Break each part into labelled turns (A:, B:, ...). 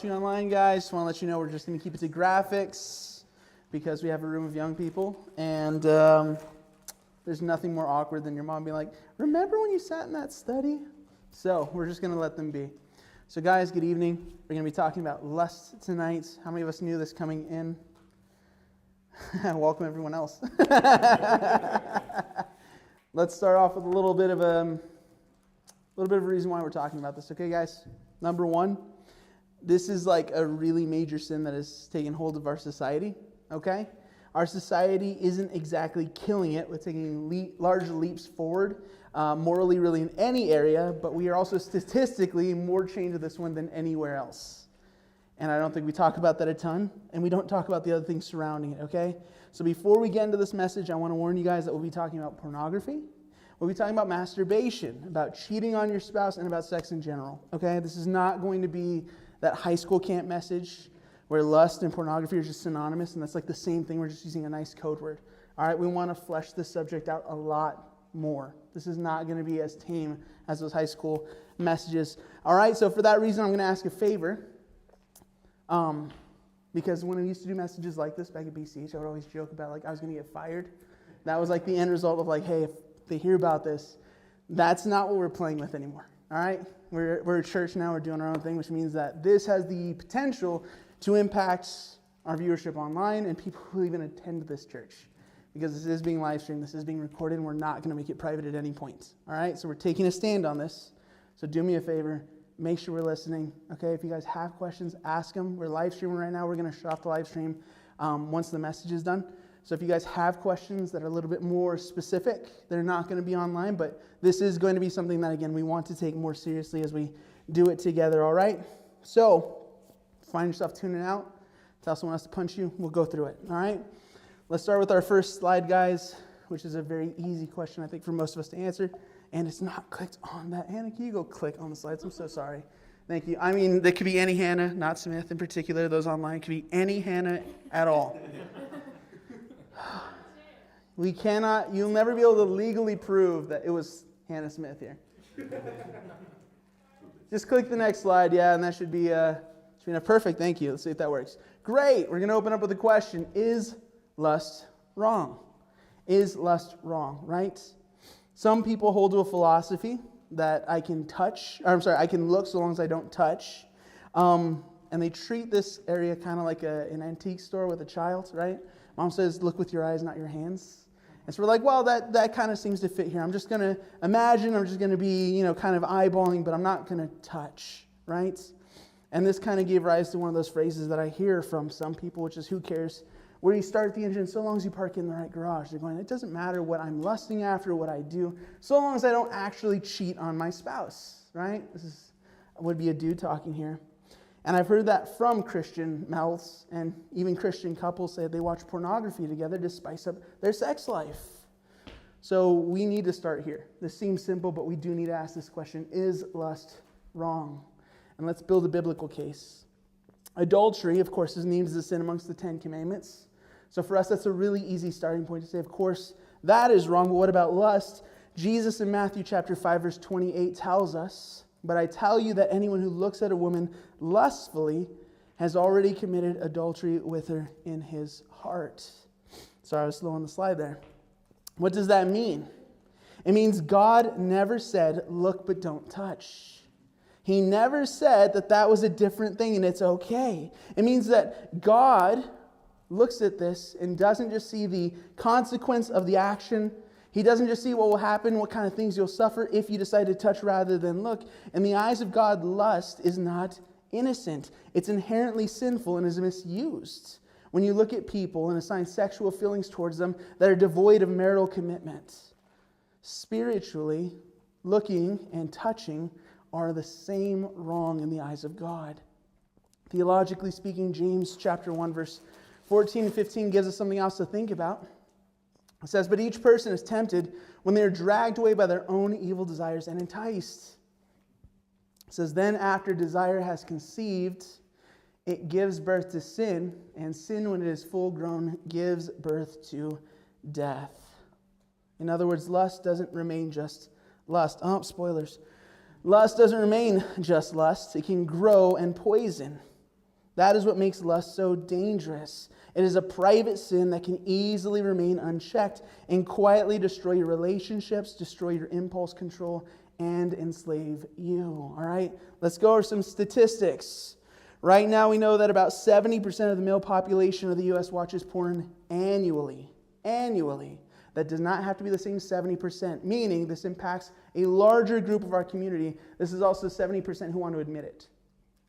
A: You online, guys. Just want to let you know we're just going to keep it to graphics because we have a room of young people, and there's nothing more awkward than your mom being like, remember when you sat in that study? So we're just going to let them be. So guys, good evening. We're going to be talking about lust tonight. How many of us knew this coming in? Welcome everyone else. Let's start off with a little bit of a reason why we're talking about this. Okay, guys? Number one, this is like a really major sin that has taken hold of our society, okay? Our society isn't exactly killing it with taking large leaps forward, morally really in any area, but we are also statistically more chained to this one than anywhere else. And I don't think we talk about that a ton, and we don't talk about the other things surrounding it, okay? So before we get into this message, I want to warn you guys that we'll be talking about pornography. We'll be talking about masturbation, about cheating on your spouse, and about sex in general, okay? This is not going to be that high school camp message where lust and pornography are just synonymous, and that's like the same thing. We're just using a nice code word. All right, we want to flesh this subject out a lot more. This is not going to be as tame as those high school messages. All right, so for that reason, I'm going to ask a favor. Because when I used to do messages like this back at BCH, I would always joke about like I was going to get fired. That was like the end result of like, hey, if they hear about this, that's not what we're playing with anymore. All right? We're a church now. We're doing our own thing, which means that this has the potential to impact our viewership online and people who even attend this church. Because this is being live streamed, this is being recorded, and we're not going to make it private at any point. All right? So we're taking a stand on this. So do me a favor. Make sure we're listening. Okay? If you guys have questions, ask them. We're live streaming right now. We're going to shut off the live stream once the message is done. So if you guys have questions that are a little bit more specific, they're not going to be online, but this is going to be something that, again, we want to take more seriously as we do it together, all right? So, find yourself tuning out. Tell someone else to punch you. We'll go through it, all right? Let's start with our first slide, guys, which is a very easy question, I think, for most of us to answer, and it's not clicked on that. Hannah, can you go click on the slides? I'm so sorry. Thank you. I mean, there could be any Hannah, not Smith in particular. Those online could be any Hannah at all. We cannot, you'll never be able to legally prove that it was Hannah Smith here. Just click the next slide, yeah, and that should be perfect. Thank you. Let's see if that works. Great. We're going to open up with a question. Is lust wrong? Is lust wrong, right? Some people hold to a philosophy that I can look so long as I don't touch. And they treat this area kind of like an antique store with a child, right? Mom says, look with your eyes, not your hands. And so we're like, well, that kind of seems to fit here. I'm just going to imagine, I'm just going to be, kind of eyeballing, but I'm not going to touch, right? And this kind of gave rise to one of those phrases that I hear from some people, which is, who cares where you start the engine, so long as you park in the right garage. They're going, it doesn't matter what I'm lusting after, what I do, so long as I don't actually cheat on my spouse, right? This would be a dude talking here. And I've heard that from Christian mouths, and even Christian couples say they watch pornography together to spice up their sex life. So we need to start here. This seems simple, but we do need to ask this question: is lust wrong? And let's build a biblical case. Adultery, of course, is named as a sin amongst the 10 Commandments. So for us, that's a really easy starting point to say, of course, that is wrong. But what about lust? Jesus in Matthew chapter 5, verse 28 tells us, but I tell you that anyone who looks at a woman lustfully has already committed adultery with her in his heart. Sorry, I was slow on the slide there. What does that mean? It means God never said, look but don't touch. He never said that was a different thing and it's okay. It means that God looks at this and doesn't just see the consequence of the action. He doesn't just see what will happen, what kind of things you'll suffer if you decide to touch rather than look. In the eyes of God, lust is not innocent. It's inherently sinful and is misused when you look at people and assign sexual feelings towards them that are devoid of marital commitment. Spiritually, looking and touching are the same wrong in the eyes of God. Theologically speaking, James chapter 1, verse 14 and 15 gives us something else to think about. It says, but each person is tempted when they are dragged away by their own evil desires and enticed. It says, then after desire has conceived, it gives birth to sin, and sin, when it is full grown, gives birth to death. In other words, lust doesn't remain just lust. Spoilers. Lust doesn't remain just lust. It can grow and poison. That is what makes lust so dangerous. It is a private sin that can easily remain unchecked and quietly destroy your relationships, destroy your impulse control, and enslave you. All right? Let's go over some statistics. Right now, we know that about 70% of the male population of the U.S. watches porn annually. Annually. That does not have to be the same 70%, meaning this impacts a larger group of our community. This is also 70% who want to admit it.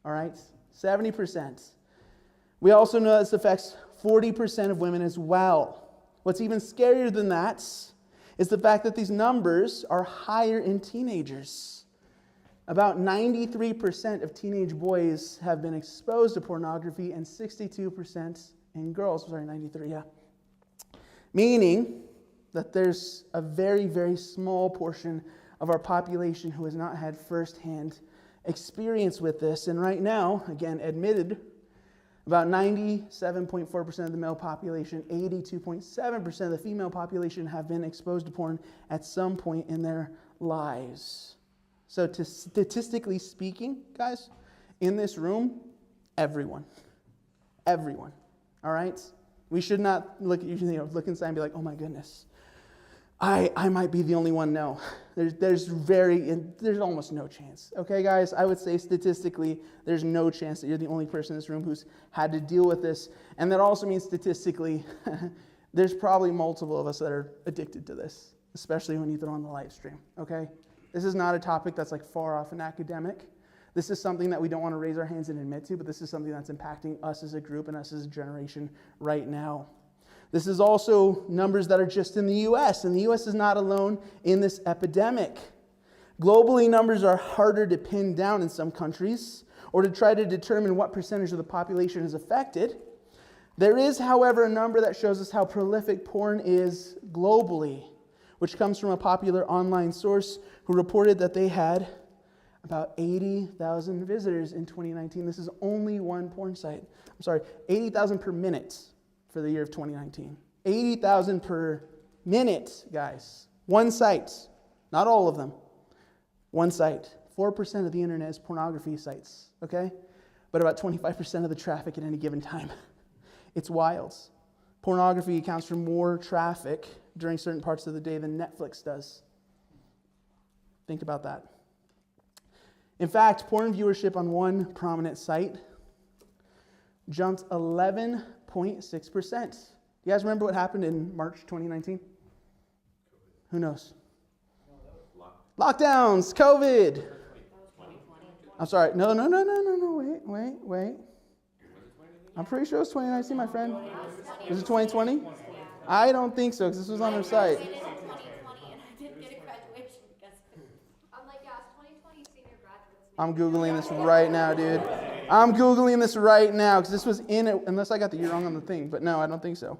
A: All right? 70%. We also know this affects 40% of women as well. What's even scarier than that is the fact that these numbers are higher in teenagers. About 93% of teenage boys have been exposed to pornography and 62% in girls. Sorry, 93, yeah. Meaning that there's a very, very small portion of our population who has not had firsthand experience with this. And right now, again, admitted, about 97.4% of the male population, 82.7% of the female population have been exposed to porn at some point in their lives. So statistically speaking, guys, in this room, everyone. Everyone. All right? We should not look inside and be like, oh my goodness, I might be the only one. No. There's almost no chance. Okay, guys? I would say statistically, there's no chance that you're the only person in this room who's had to deal with this. And that also means statistically, there's probably multiple of us that are addicted to this, especially when you throw on the live stream. Okay? This is not a topic that's like far off and academic. This is something that we don't want to raise our hands and admit to, but this is something that's impacting us as a group and us as a generation right now. This is also numbers that are just in the U.S., and the U.S. is not alone in this epidemic. Globally, numbers are harder to pin down in some countries or to try to determine what percentage of the population is affected. There is, however, a number that shows us how prolific porn is globally, which comes from a popular online source who reported that they had about 80,000 visitors in 2019. This is only one porn site. 80,000 per minute for the year of 2019. 80,000 per minute, guys. One site. Not all of them. One site. 4% of the internet is pornography sites, okay? But about 25% of the traffic at any given time. It's wild. Pornography accounts for more traffic during certain parts of the day than Netflix does. Think about that. In fact, porn viewership on one prominent site jumped 11.6%. You guys remember what happened in March 2019? Who knows? Lockdowns, COVID. I'm sorry. No. Wait. I'm pretty sure it was 2019, my friend. Was it 2020? I don't think so, because this was on their site. I'm Googling this right now, dude. I'm Googling this right now, because this was in it, unless I got the year wrong on the thing. But no, I don't think so.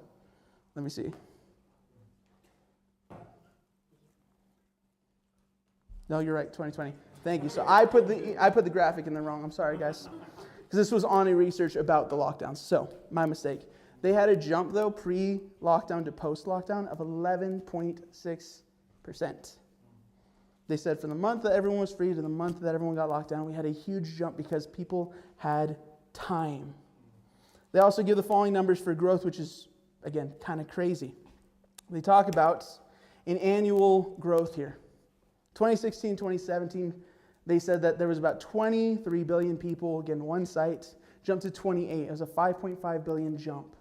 A: Let me see. No, you're right, 2020. Thank you. So I put the graphic in the wrong. I'm sorry, guys. Because this was on a research about the lockdowns. So, my mistake. They had a jump, though, pre-lockdown to post-lockdown of 11.6%. They said from the month that everyone was free to the month that everyone got locked down, we had a huge jump because people had time. They also give the following numbers for growth, which is, again, kind of crazy. They talk about an annual growth here. 2016, 2017, they said that there was about 23 billion people, again, one site, jumped to 28. It was a 5.5 billion jump.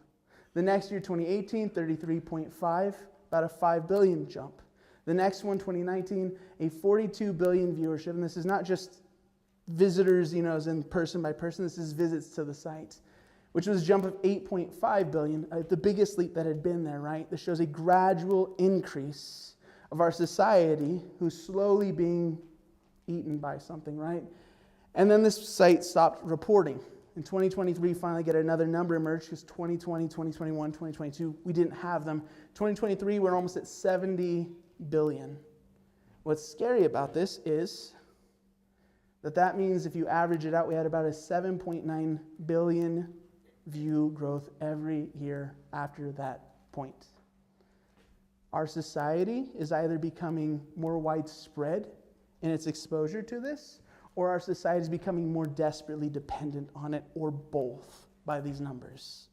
A: The next year, 2018, 33.5, about a 5 billion jump. The next one, 2019, a 42 billion viewership. And this is not just visitors, as in person by person. This is visits to the site, which was a jump of 8.5 billion, the biggest leap that had been there, right? This shows a gradual increase of our society who's slowly being eaten by something, right? And then this site stopped reporting. In 2023, finally get another number emerged because 2020, 2021, 2022, we didn't have them. 2023, we're almost at 70 billion. What's scary about this is that means if you average it out, we had about a 7.9 billion view growth every year after that point. Our society is either becoming more widespread in its exposure to this, or our society is becoming more desperately dependent on it, or both, by these numbers.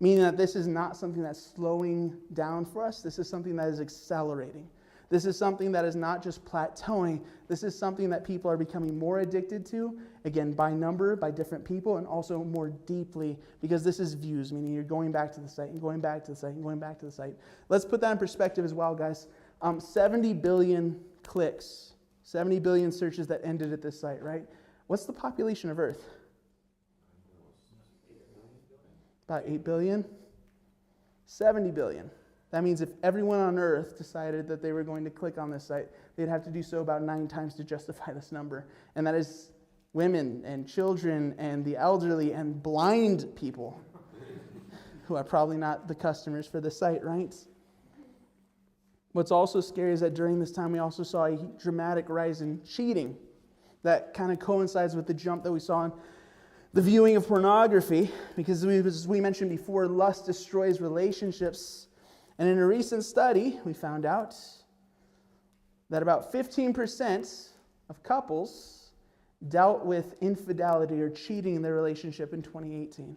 A: Meaning that this is not something that's slowing down for us. This is something that is accelerating. This is something that is not just plateauing. This is something that people are becoming more addicted to, again, by number, by different people, and also more deeply, because this is views, meaning you're going back to the site and going back to the site and going back to the site. Let's put that in perspective as well, guys. 70 billion clicks, 70 billion searches that ended at this site, right? What's the population of Earth? About 8 billion? 70 billion. That means if everyone on Earth decided that they were going to click on this site, they'd have to do so about 9 times to justify this number. And that is women and children and the elderly and blind people who are probably not the customers for the site, right? What's also scary is that during this time we also saw a dramatic rise in cheating. That kind of coincides with the jump that we saw in the viewing of pornography, because as we mentioned before, lust destroys relationships. And in a recent study, we found out that about 15% of couples dealt with infidelity or cheating in their relationship in 2018.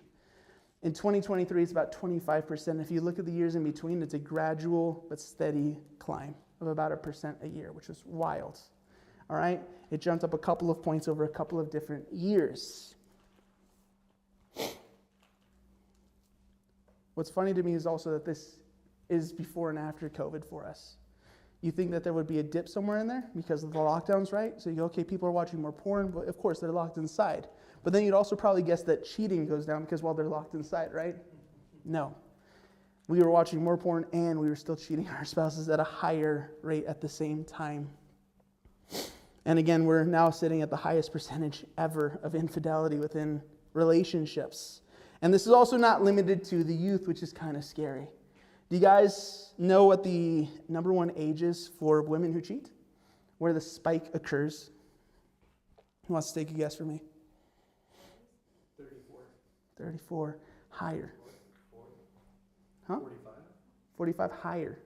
A: In 2023, it's about 25%. If you look at the years in between, it's a gradual but steady climb of about 1% a year, which is wild. All right? It jumped up a couple of points over a couple of different years. What's funny to me is also that this is before and after COVID for us. You think that there would be a dip somewhere in there because of the lockdowns, right? So you go, okay, people are watching more porn, but of course they're locked inside. But then you'd also probably guess that cheating goes down because, well, they're locked inside, right? No. We were watching more porn and we were still cheating our spouses at a higher rate at the same time. And again, we're now sitting at the highest percentage ever of infidelity within relationships. And this is also not limited to the youth, which is kind of scary. Do you guys know what the number one age is for women who cheat? Where the spike occurs? Who wants to take a guess for me?
B: 34.
A: 34. Higher.
B: 40.
A: Huh?
B: 45.
A: 45 higher.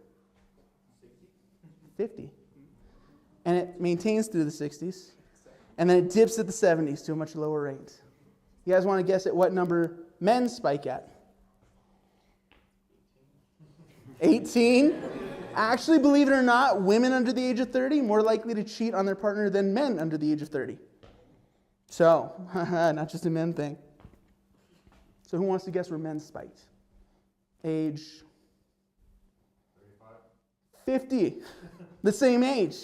B: 60.
A: 50. And it maintains through the 60s. And then it dips at the 70s to a much lower rate. You guys want to guess at what number men spike at? 18. Actually, believe it or not, women under the age of 30 more likely to cheat on their partner than men under the age of 30. So, not just a men thing. So who wants to guess where men spiked? Age
B: 35.
A: 50. The same age.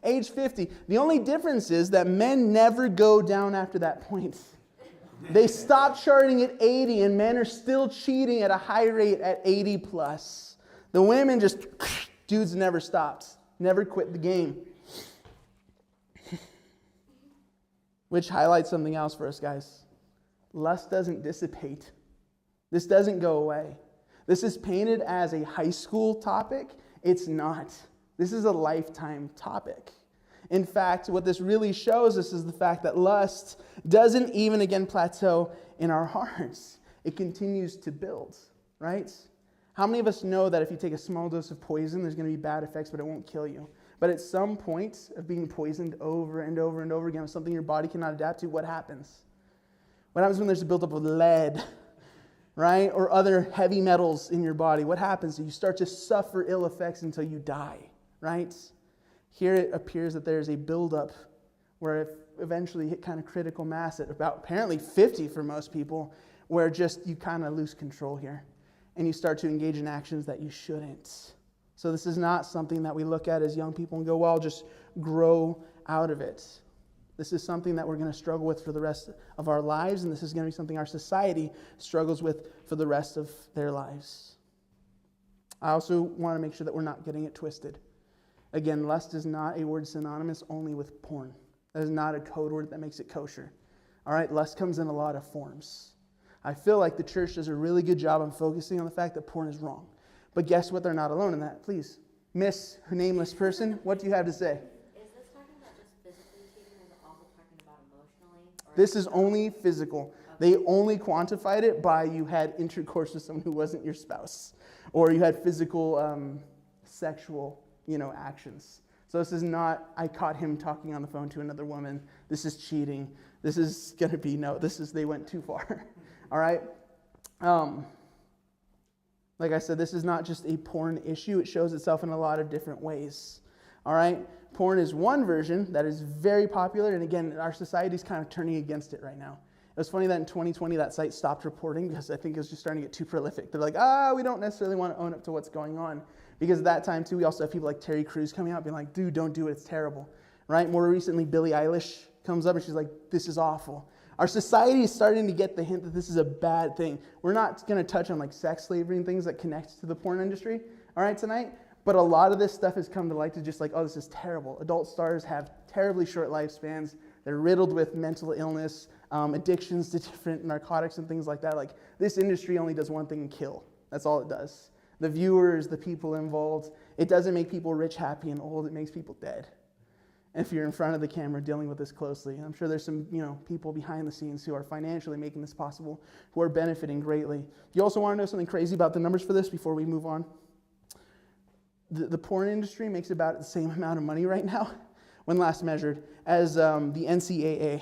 A: Age 50. The only difference is that men never go down after that point. They stop charting at 80, and men are still cheating at a high rate at 80 plus. The women just, dudes never stopped, never quit the game. Which highlights something else for us, guys. Lust doesn't dissipate. This doesn't go away. This is painted as a high school topic. It's not. This is a lifetime topic. In fact, what this really shows us is the fact that lust doesn't even, again, plateau in our hearts. It continues to build, right? How many of us know that if you take a small dose of poison, there's going to be bad effects, but it won't kill you? But at some point of being poisoned over and over and over again with something your body cannot adapt to, what happens? What happens when there's a buildup of lead, right? Or other heavy metals in your body? What happens? You start to suffer ill effects until you die, right? Here it appears that there's a buildup where it eventually hit kind of critical mass at about apparently 50 for most people, where just you kind of lose control here. And you start to engage in actions that you shouldn't. So this is not something that we look at as young people and go, well, just grow out of it. This is something that we're going to struggle with for the rest of our lives, and this is going to be something our society struggles with for the rest of their lives. I also want to make sure that we're not getting it twisted. Again, lust is not a word synonymous only with porn. That is not a code word that makes it kosher. All right, lust comes in a lot of forms. I feel like the church does a really good job on focusing on the fact that porn is wrong. But guess what? They're not alone in that. Please, Miss Nameless Person, what do you have to say?
C: Is this talking about just physically cheating, or is it also talking about emotionally?
A: This is only physical. They only quantified it by you had intercourse with someone who wasn't your spouse, or you had physical, sexual, actions. So this is not, I caught him talking on the phone to another woman. This is cheating. This is going to be, no, they went too far. All right? Like I said, this is not just a porn issue. It shows itself in a lot of different ways. All right? Porn is one version that is very popular, and again, our society is kind of turning against it right now. It was funny that in 2020 that site stopped reporting because I think it was just starting to get too prolific. They're like, we don't necessarily want to own up to what's going on. Because at that time, too, we also have people like Terry Crews coming out being like, dude, don't do it, it's terrible. Right? More recently, Billie Eilish comes up and she's like, this is awful. Our society is starting to get the hint that this is a bad thing. We're not going to touch on like sex slavery and things that connect to the porn industry, all right, tonight. But a lot of this stuff has come to light to just like, this is terrible. Adult stars have terribly short lifespans. They're riddled with mental illness, addictions to different narcotics and things like that. Like, this industry only does one thing: kill. That's all it does. The viewers, the people involved, it doesn't make people rich, happy, and old. It makes people dead. If you're in front of the camera dealing with this closely. I'm sure there's some, people behind the scenes who are financially making this possible, who are benefiting greatly. You also want to know something crazy about the numbers for this before we move on? The porn industry makes about the same amount of money right now, when last measured, as the NCAA.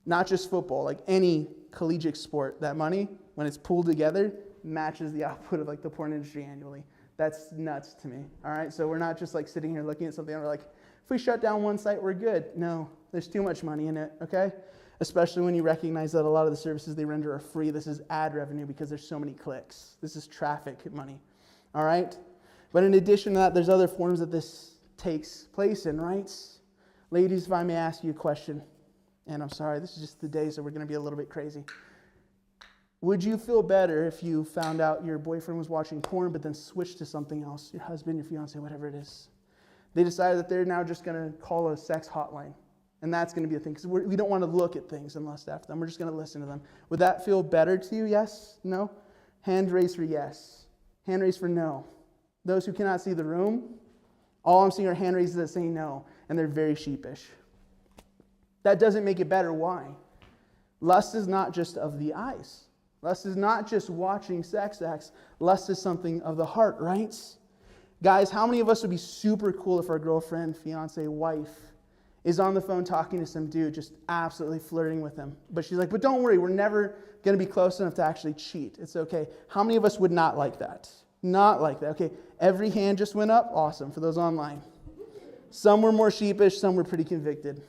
A: Not just football, like any collegiate sport. That money, when it's pulled together, matches the output of like the porn industry annually. That's nuts to me. All right, so we're not just like sitting here looking at something and we're like, if we shut down one site, we're good. No, there's too much money in it, okay? Especially when you recognize that a lot of the services they render are free. This is ad revenue because there's so many clicks. This is traffic money, all right? But in addition to that, there's other forms that this takes place in, right? Ladies, if I may ask you a question, and I'm sorry, this is just the day, so we're going to be a little bit crazy. Would you feel better if you found out your boyfriend was watching porn but then switched to something else, your husband, your fiance, whatever it is? They decided that they're now just going to call a sex hotline, and that's going to be a thing, because we don't want to look at things and lust after them. We're just going to listen to them. Would that feel better to you? Yes? No? Hand raise for yes. Hand raise for no. Those who cannot see the room, all I'm seeing are hand raises that say no, and they're very sheepish. That doesn't make it better. Why? Lust is not just of the eyes. Lust is not just watching sex acts. Lust is something of the heart, right? Guys, how many of us would be super cool if our girlfriend, fiance, wife is on the phone talking to some dude, just absolutely flirting with him? But she's like, but don't worry, we're never going to be close enough to actually cheat. It's okay. How many of us would not like that? Not like that. Okay, every hand just went up. Awesome, for those online. Some were more sheepish, some were pretty convicted.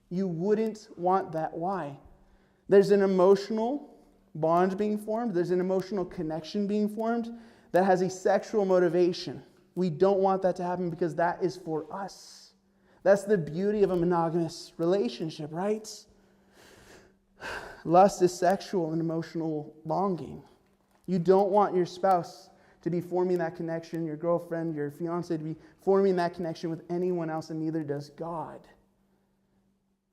A: You wouldn't want that. Why? There's an emotional bond being formed. There's an emotional connection being formed that has a sexual motivation. We don't want that to happen because that is for us. That's the beauty of a monogamous relationship, right? Lust is sexual and emotional longing. You don't want your spouse to be forming that connection, your girlfriend, your fiance to be forming that connection with anyone else, and neither does God.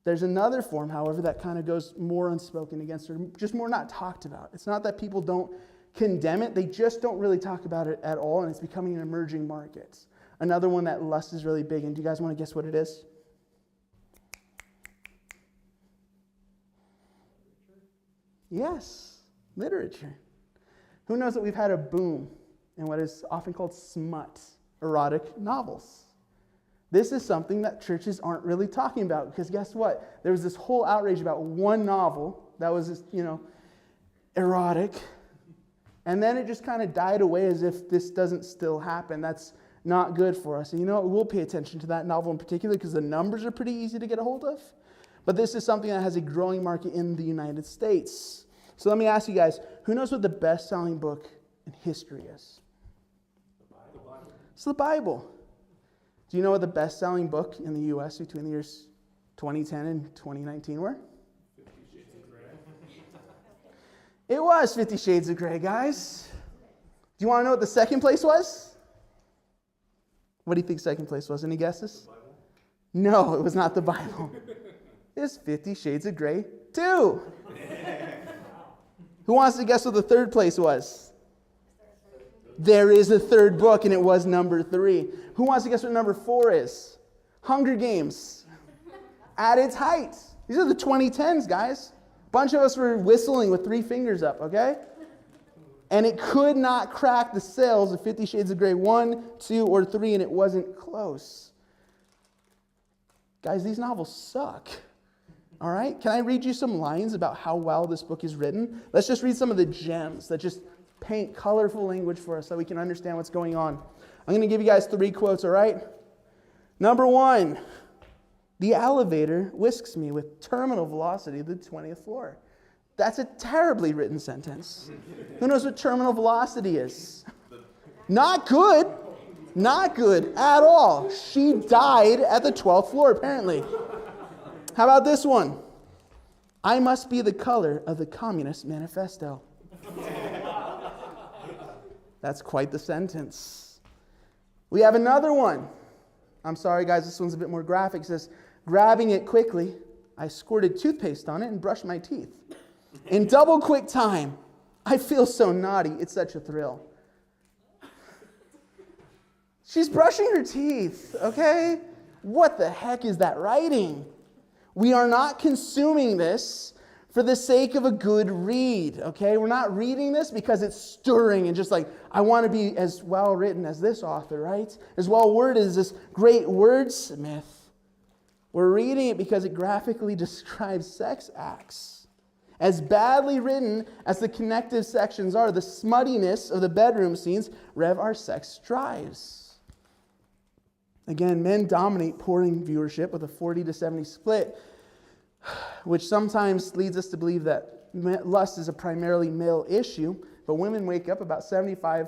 A: There's another form, however, that kind of goes more unspoken against, or just more not talked about. It's not that people don't condemn it, they just don't really talk about it at all, and it's becoming an emerging market. Another one that lust is really big in. Do you guys want to guess what it is? Yes, literature. Who knows that we've had a boom in what is often called smut, erotic novels? This is something that churches aren't really talking about, because guess what? There was this whole outrage about one novel that was, erotic, and then it just kind of died away as if this doesn't still happen. That's not good for us. And you know what? We'll pay attention to that novel in particular because the numbers are pretty easy to get a hold of. But this is something that has a growing market in the United States. So let me ask you guys, who knows what the best-selling book in history is?
B: The Bible.
A: It's the Bible. Do you know what the best-selling book in the U.S. between the years 2010 and 2019 were?
B: 50 Shades of Grey.
A: It was 50 Shades of Grey, guys. Do you want to know what the second place was? What do you think second place was? Any guesses?
B: The Bible.
A: No, it was not the Bible. It's 50 Shades of Grey 2. Who wants to guess what the third place was? There is a third book, and it was number 3. Who wants to guess what number 4 is? Hunger Games. At its height. These are the 2010s, guys. A bunch of us were whistling with 3 fingers up, okay? And it could not crack the sales of 50 Shades of Grey 1, 2, or 3, and it wasn't close. Guys, these novels suck. All right? Can I read you some lines about how well this book is written? Let's just read some of the gems that just paint colorful language for us so we can understand what's going on. I'm going to give you guys 3 quotes, all right? Number 1, the elevator whisks me with terminal velocity to the 20th floor. That's a terribly written sentence. Who knows what terminal velocity is? Not good. Not good at all. She died at the 12th floor, apparently. How about this one? I must be the color of the Communist Manifesto. That's quite the sentence. We have another one. I'm sorry, guys, this one's a bit more graphic. It says, grabbing it quickly, I squirted toothpaste on it and brushed my teeth. In double quick time, I feel so naughty, it's such a thrill. She's brushing her teeth, okay? What the heck is that writing? We are not consuming this for the sake of a good read, okay? We're not reading this because it's stirring and just like, I want to be as well written as this author, right? As well worded as this great wordsmith. We're reading it because it graphically describes sex acts. As badly written as the connective sections are, the smuttiness of the bedroom scenes rev our sex drives. Again, men dominate porn viewership with a 40-70 split, which sometimes leads us to believe that lust is a primarily male issue, but women make up about 75%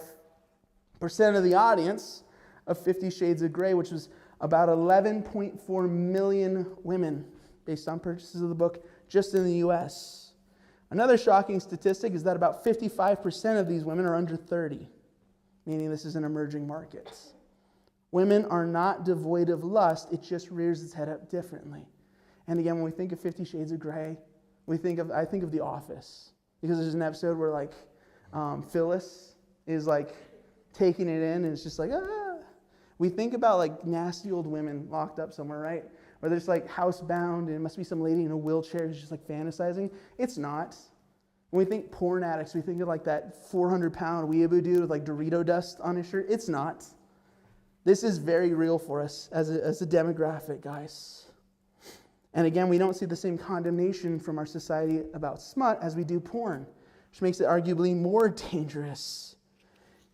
A: of the audience of 50 Shades of Grey, which was about 11.4 million women based on purchases of the book just in the U.S. Another shocking statistic is that about 55% of these women are under 30, meaning this is an emerging market. Women are not devoid of lust, it just rears its head up differently. And again, when we think of 50 Shades of Grey, I think of The Office. Because there's an episode where like Phyllis is like taking it in and it's just like, ah. We think about like nasty old women locked up somewhere, right? Or they're just like housebound and it must be some lady in a wheelchair who's just like fantasizing. It's not. When we think porn addicts, we think of like that 400-pound weeaboo dude with like Dorito dust on his shirt. It's not. This is very real for us as a demographic, guys. And again, we don't see the same condemnation from our society about smut as we do porn, which makes it arguably more dangerous.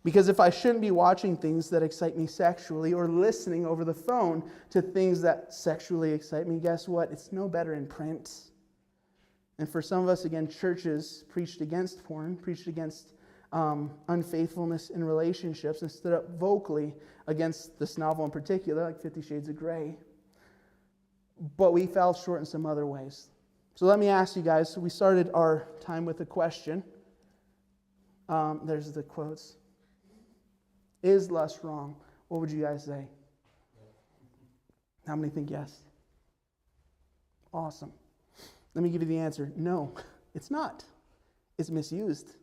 A: Because if I shouldn't be watching things that excite me sexually or listening over the phone to things that sexually excite me, guess what? It's no better in print. And for some of us, again, churches preached against porn, preached against unfaithfulness in relationships, and stood up vocally against this novel in particular, like 50 Shades of Grey. But we fell short in some other ways. So let me ask you guys, so we started our time with a question. There's the quotes. Is lust wrong? What would you guys say? How many think yes? Awesome. Let me give you the answer. No, it's not. It's misused.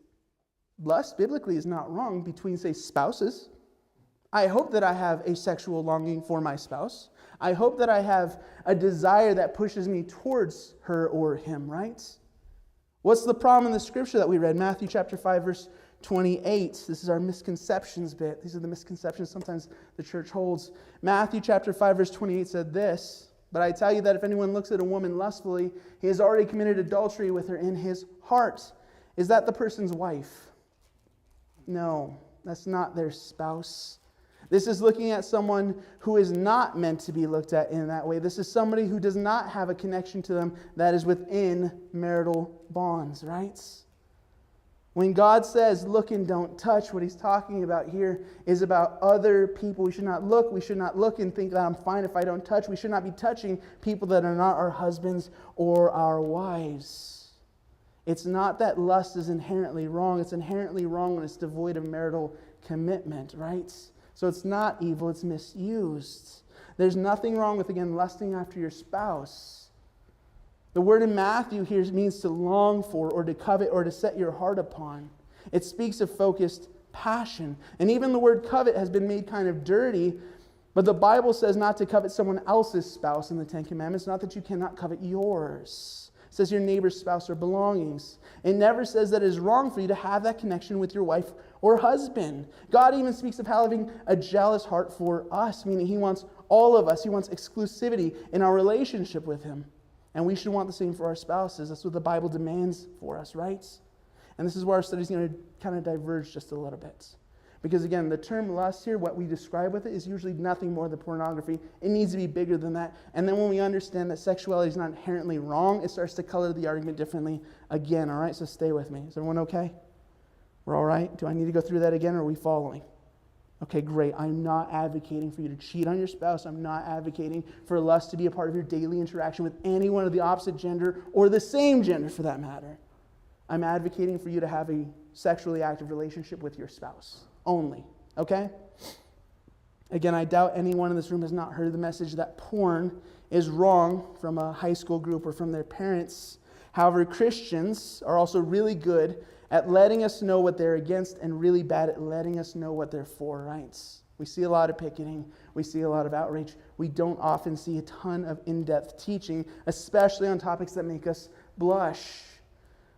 A: Lust, biblically, is not wrong between, say, spouses. I hope that I have a sexual longing for my spouse. I hope that I have a desire that pushes me towards her or him, right? What's the problem in the scripture that we read? Matthew chapter 5, verse 28. This is our misconceptions bit. These are the misconceptions sometimes the church holds. Matthew chapter 5, verse 28 said this, "But I tell you that if anyone looks at a woman lustfully, he has already committed adultery with her in his heart." Is that the person's wife? No, that's not their spouse. This is looking at someone who is not meant to be looked at in that way. This is somebody who does not have a connection to them that is within marital bonds, right? When God says, look and don't touch, what he's talking about here is about other people. We should not look. We should not look and think that I'm fine if I don't touch. We should not be touching people that are not our husbands or our wives. It's not that lust is inherently wrong. It's inherently wrong when it's devoid of marital commitment, right? So it's not evil, it's misused. There's nothing wrong with, again, lusting after your spouse. The word in Matthew here means to long for or to covet or to set your heart upon. It speaks of focused passion. And even the word covet has been made kind of dirty, but the Bible says not to covet someone else's spouse in the Ten Commandments, not that you cannot covet yours. It says your neighbor's spouse or belongings. It never says that it is wrong for you to have that connection with your wife or husband. God even speaks of having a jealous heart for us, meaning He wants all of us. He wants exclusivity in our relationship with Him. And we should want the same for our spouses. That's what the Bible demands for us, right? And this is where our study is going to kind of diverge just a little bit. Because again, the term lust here, what we describe with it, is usually nothing more than pornography. It needs to be bigger than that. And then when we understand that sexuality is not inherently wrong, it starts to color the argument differently again, all right? So stay with me. Is everyone okay? We're all right? Do I need to go through that again, or are we following? Okay, great. I'm not advocating for you to cheat on your spouse. I'm not advocating for lust to be a part of your daily interaction with anyone of the opposite gender or the same gender for that matter. I'm advocating for you to have a sexually active relationship with your spouse only, okay? Again, I doubt anyone in this room has not heard the message that porn is wrong from a high school group or from their parents. However, Christians are also really good at letting us know what they're against and really bad at letting us know what they're for, right? We see a lot of picketing. We see a lot of outrage. We don't often see a ton of in-depth teaching, especially on topics that make us blush.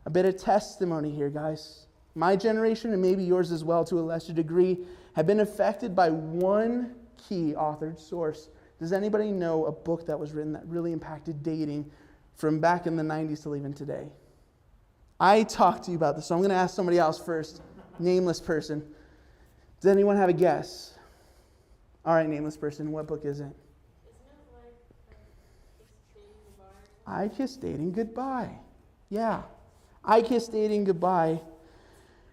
A: A bit of testimony here, guys. My generation, and maybe yours as well to a lesser degree, have been affected by one key authored source. Does anybody know a book that was written that really impacted dating from back in the 90s till even today? I talked to you about this, so I'm going to ask somebody else first. Nameless person. Does anyone have a guess? All right, nameless person, what book is it?
C: Isn't it like Kiss Dating Goodbye?
A: I Kiss Dating Goodbye. Yeah. I Kiss Dating Goodbye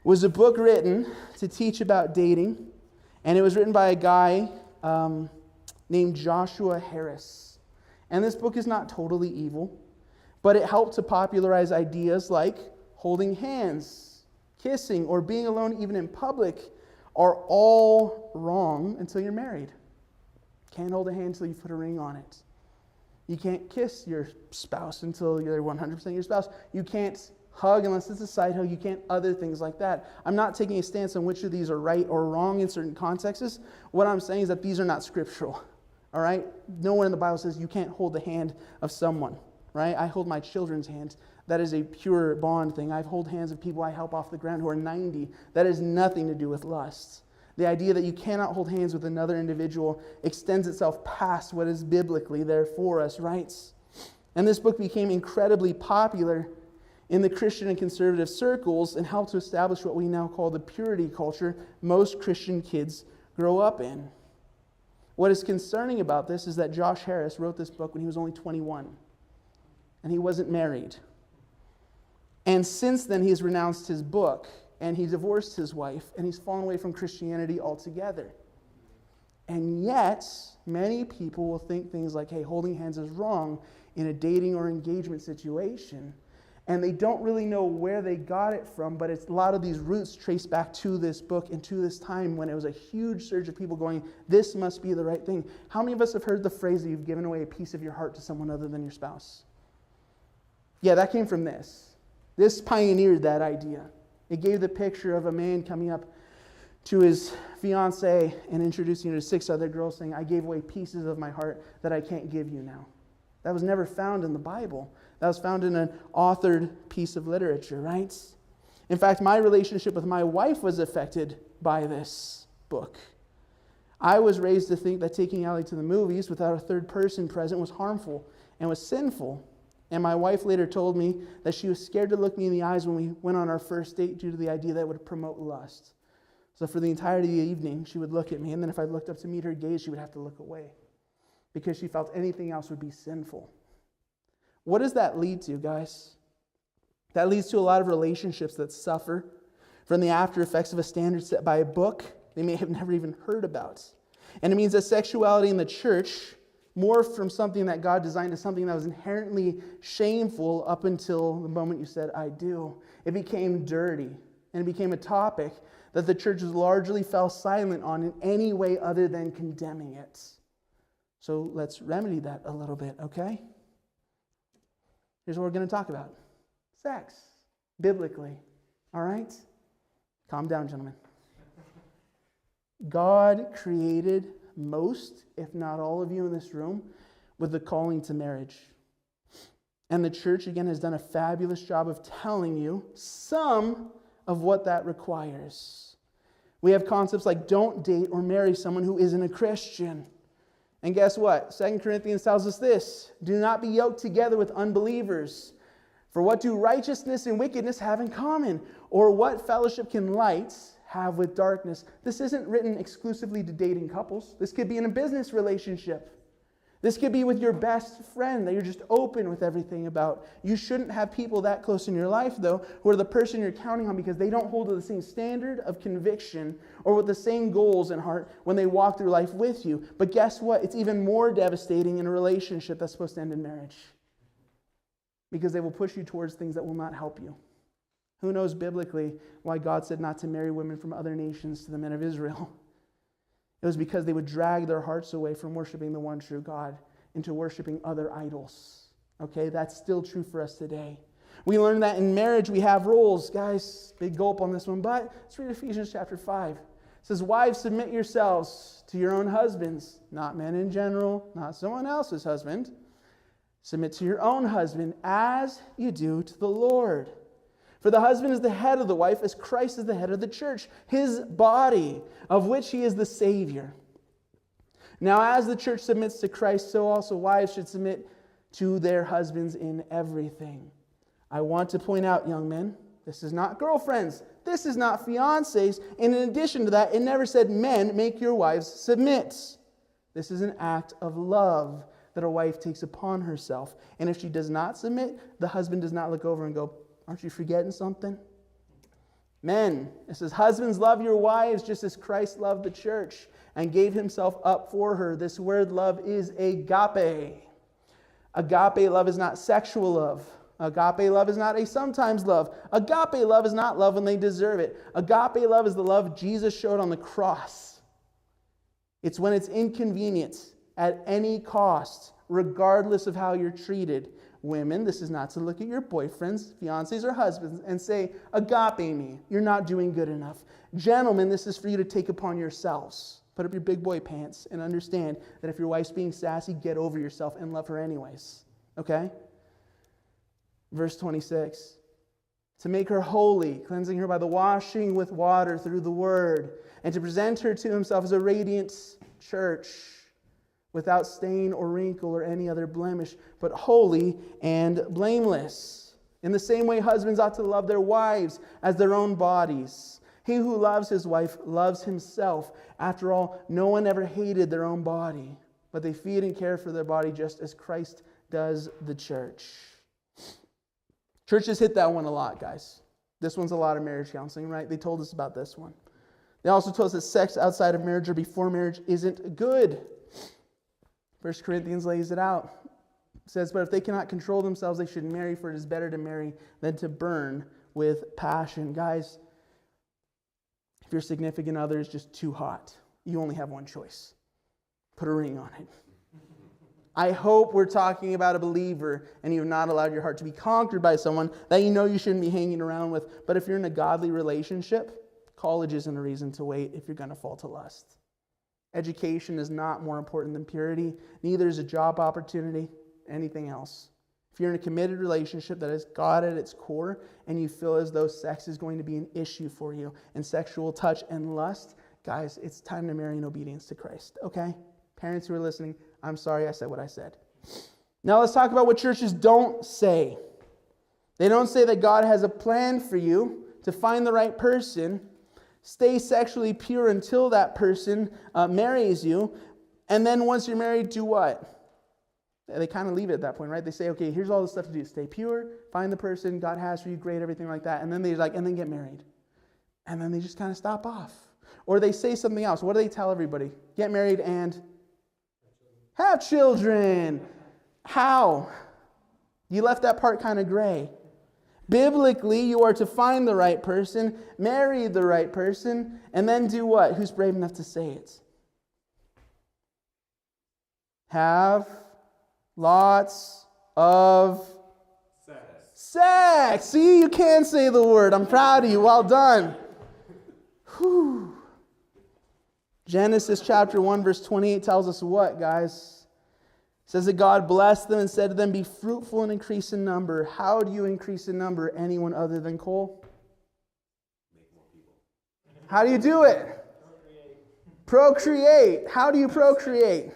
A: was a book written to teach about dating, and it was written by a guy named Joshua Harris. And this book is not totally evil, but it helped to popularize ideas like holding hands, kissing, or being alone even in public are all wrong until you're married. Can't hold a hand until you put a ring on it. You can't kiss your spouse until you're 100% your spouse. You can't hug unless it's a side hug. You can't other things like that. I'm not taking a stance on which of these are right or wrong in certain contexts. What I'm saying is that these are not scriptural. All right? Nowhere in the Bible says you can't hold the hand of someone. Right? I hold my children's hands. That is a pure bond thing. I hold hands of people I help off the ground who are 90. That has nothing to do with lust. The idea that you cannot hold hands with another individual extends itself past what is biblically there for us, right? And this book became incredibly popular in the Christian and conservative circles and helped to establish what we now call the purity culture most Christian kids grow up in. What is concerning about this is that Josh Harris wrote this book when he was only 21. And he wasn't married. And since then, he has renounced his book, and he divorced his wife, and he's fallen away from Christianity altogether. And yet, many people will think things like, hey, holding hands is wrong in a dating or engagement situation. And they don't really know where they got it from, but it's a lot of these roots trace back to this book and to this time when it was a huge surge of people going, this must be the right thing. How many of us have heard the phrase that you've given away a piece of your heart to someone other than your spouse? Yeah, that came from this. This pioneered that idea. It gave the picture of a man coming up to his fiancée and introducing her to 6 other girls saying, I gave away pieces of my heart that I can't give you now. That was never found in the Bible. That was found in an authored piece of literature, right? In fact, my relationship with my wife was affected by this book. I was raised to think that taking Allie to the movies without a third person present was harmful and was sinful. And my wife later told me that she was scared to look me in the eyes when we went on our first date due to the idea that it would promote lust. So for the entirety of the evening, she would look at me, and then if I looked up to meet her gaze, she would have to look away because she felt anything else would be sinful. What does that lead to, guys? That leads to a lot of relationships that suffer from the after effects of a standard set by a book they may have never even heard about. And it means that sexuality in the church morphed from something that God designed to something that was inherently shameful up until the moment you said, I do. It became dirty, and it became a topic that the churches largely fell silent on in any way other than condemning it. So let's remedy that a little bit, okay? Here's what we're going to talk about. Sex, biblically, all right? Calm down, gentlemen. God created most, if not all of you in this room, with the calling to marriage. And the church, again, has done a fabulous job of telling you some of what that requires. We have concepts like don't date or marry someone who isn't a Christian. And guess what? 2 Corinthians tells us this: do not be yoked together with unbelievers. For what do righteousness and wickedness have in common? Or what fellowship can light have with darkness? This isn't written exclusively to dating couples. This could be in a business relationship. This could be with your best friend that you're just open with everything about. You shouldn't have people that close in your life, though, who are the person you're counting on because they don't hold to the same standard of conviction or with the same goals in heart when they walk through life with you. But guess what? It's even more devastating in a relationship that's supposed to end in marriage, because they will push you towards things that will not help you. Who knows biblically why God said not to marry women from other nations to the men of Israel? It was because they would drag their hearts away from worshiping the one true God into worshiping other idols. Okay, that's still true for us today. We learn that in marriage we have roles. Guys, big gulp on this one, but let's read Ephesians chapter 5. It says, wives, submit yourselves to your own husbands, not men in general, not someone else's husband. Submit to your own husband as you do to the Lord. For the husband is the head of the wife, as Christ is the head of the church, his body, of which he is the Savior. Now, as the church submits to Christ, so also wives should submit to their husbands in everything. I want to point out, young men, this is not girlfriends. This is not fiancés. And in addition to that, it never said, men, make your wives submit. This is an act of love that a wife takes upon herself. And if she does not submit, the husband does not look over and go, aren't you forgetting something? Men, it says, husbands, love your wives just as Christ loved the church and gave himself up for her. This word love is agape. Agape love is not sexual love. Agape love is not a sometimes love. Agape love is not love when they deserve it. Agape love is the love Jesus showed on the cross. It's when it's inconvenient at any cost, regardless of how you're treated. Women, this is not to look at your boyfriends, fiancés, or husbands and say, agape me, you're not doing good enough. Gentlemen, this is for you to take upon yourselves. Put up your big boy pants and understand that if your wife's being sassy, get over yourself and love her anyways. Okay? Verse 26. To make her holy, cleansing her by the washing with water through the word, and to present her to himself as a radiant church, without stain or wrinkle or any other blemish, but holy and blameless. In the same way, husbands ought to love their wives as their own bodies. He who loves his wife loves himself. After all, no one ever hated their own body, but they feed and care for their body just as Christ does the church. Churches hit that one a lot, guys. This one's a lot of marriage counseling, right? They told us about this one. They also told us that sex outside of marriage or before marriage isn't good. 1 Corinthians lays it out. It says, but if they cannot control themselves, they should marry, for it is better to marry than to burn with passion. Guys, if your significant other is just too hot, you only have one choice. Put a ring on it. I hope we're talking about a believer and you have not allowed your heart to be conquered by someone that you know you shouldn't be hanging around with. But if you're in a godly relationship, college isn't a reason to wait if you're going to fall to lust. Education is not more important than purity. Neither is a job opportunity, anything else. If you're in a committed relationship that has God at its core and you feel as though sex is going to be an issue for you and sexual touch and lust, guys, it's time to marry in obedience to Christ, okay? Parents who are listening, I'm sorry I said what I said. Now let's talk about what churches don't say. They don't say that God has a plan for you to find the right person, stay sexually pure until that person marries you, and then once you're married, do what? They kind of leave it at that point, right? They say, okay, here's all the stuff to do. Stay pure, find the person God has for you, great, everything like that. And then and then get married. And then they just kind of stop off. Or they say something else. What do they tell everybody? Get married and have children. How? You left that part kind of gray. Biblically, you are to find the right person, marry the right person, and then do what? Who's brave enough to say it? Have lots of sex. See, you can say the word. I'm proud of you. Well done. Whew. Genesis chapter 1, verse 28 tells us what, guys? It says that God blessed them and said to them, be fruitful and increase in number. How do you increase in number? Anyone other than Cole?
B: Make more people.
A: How do you do it? Procreate. How do you procreate?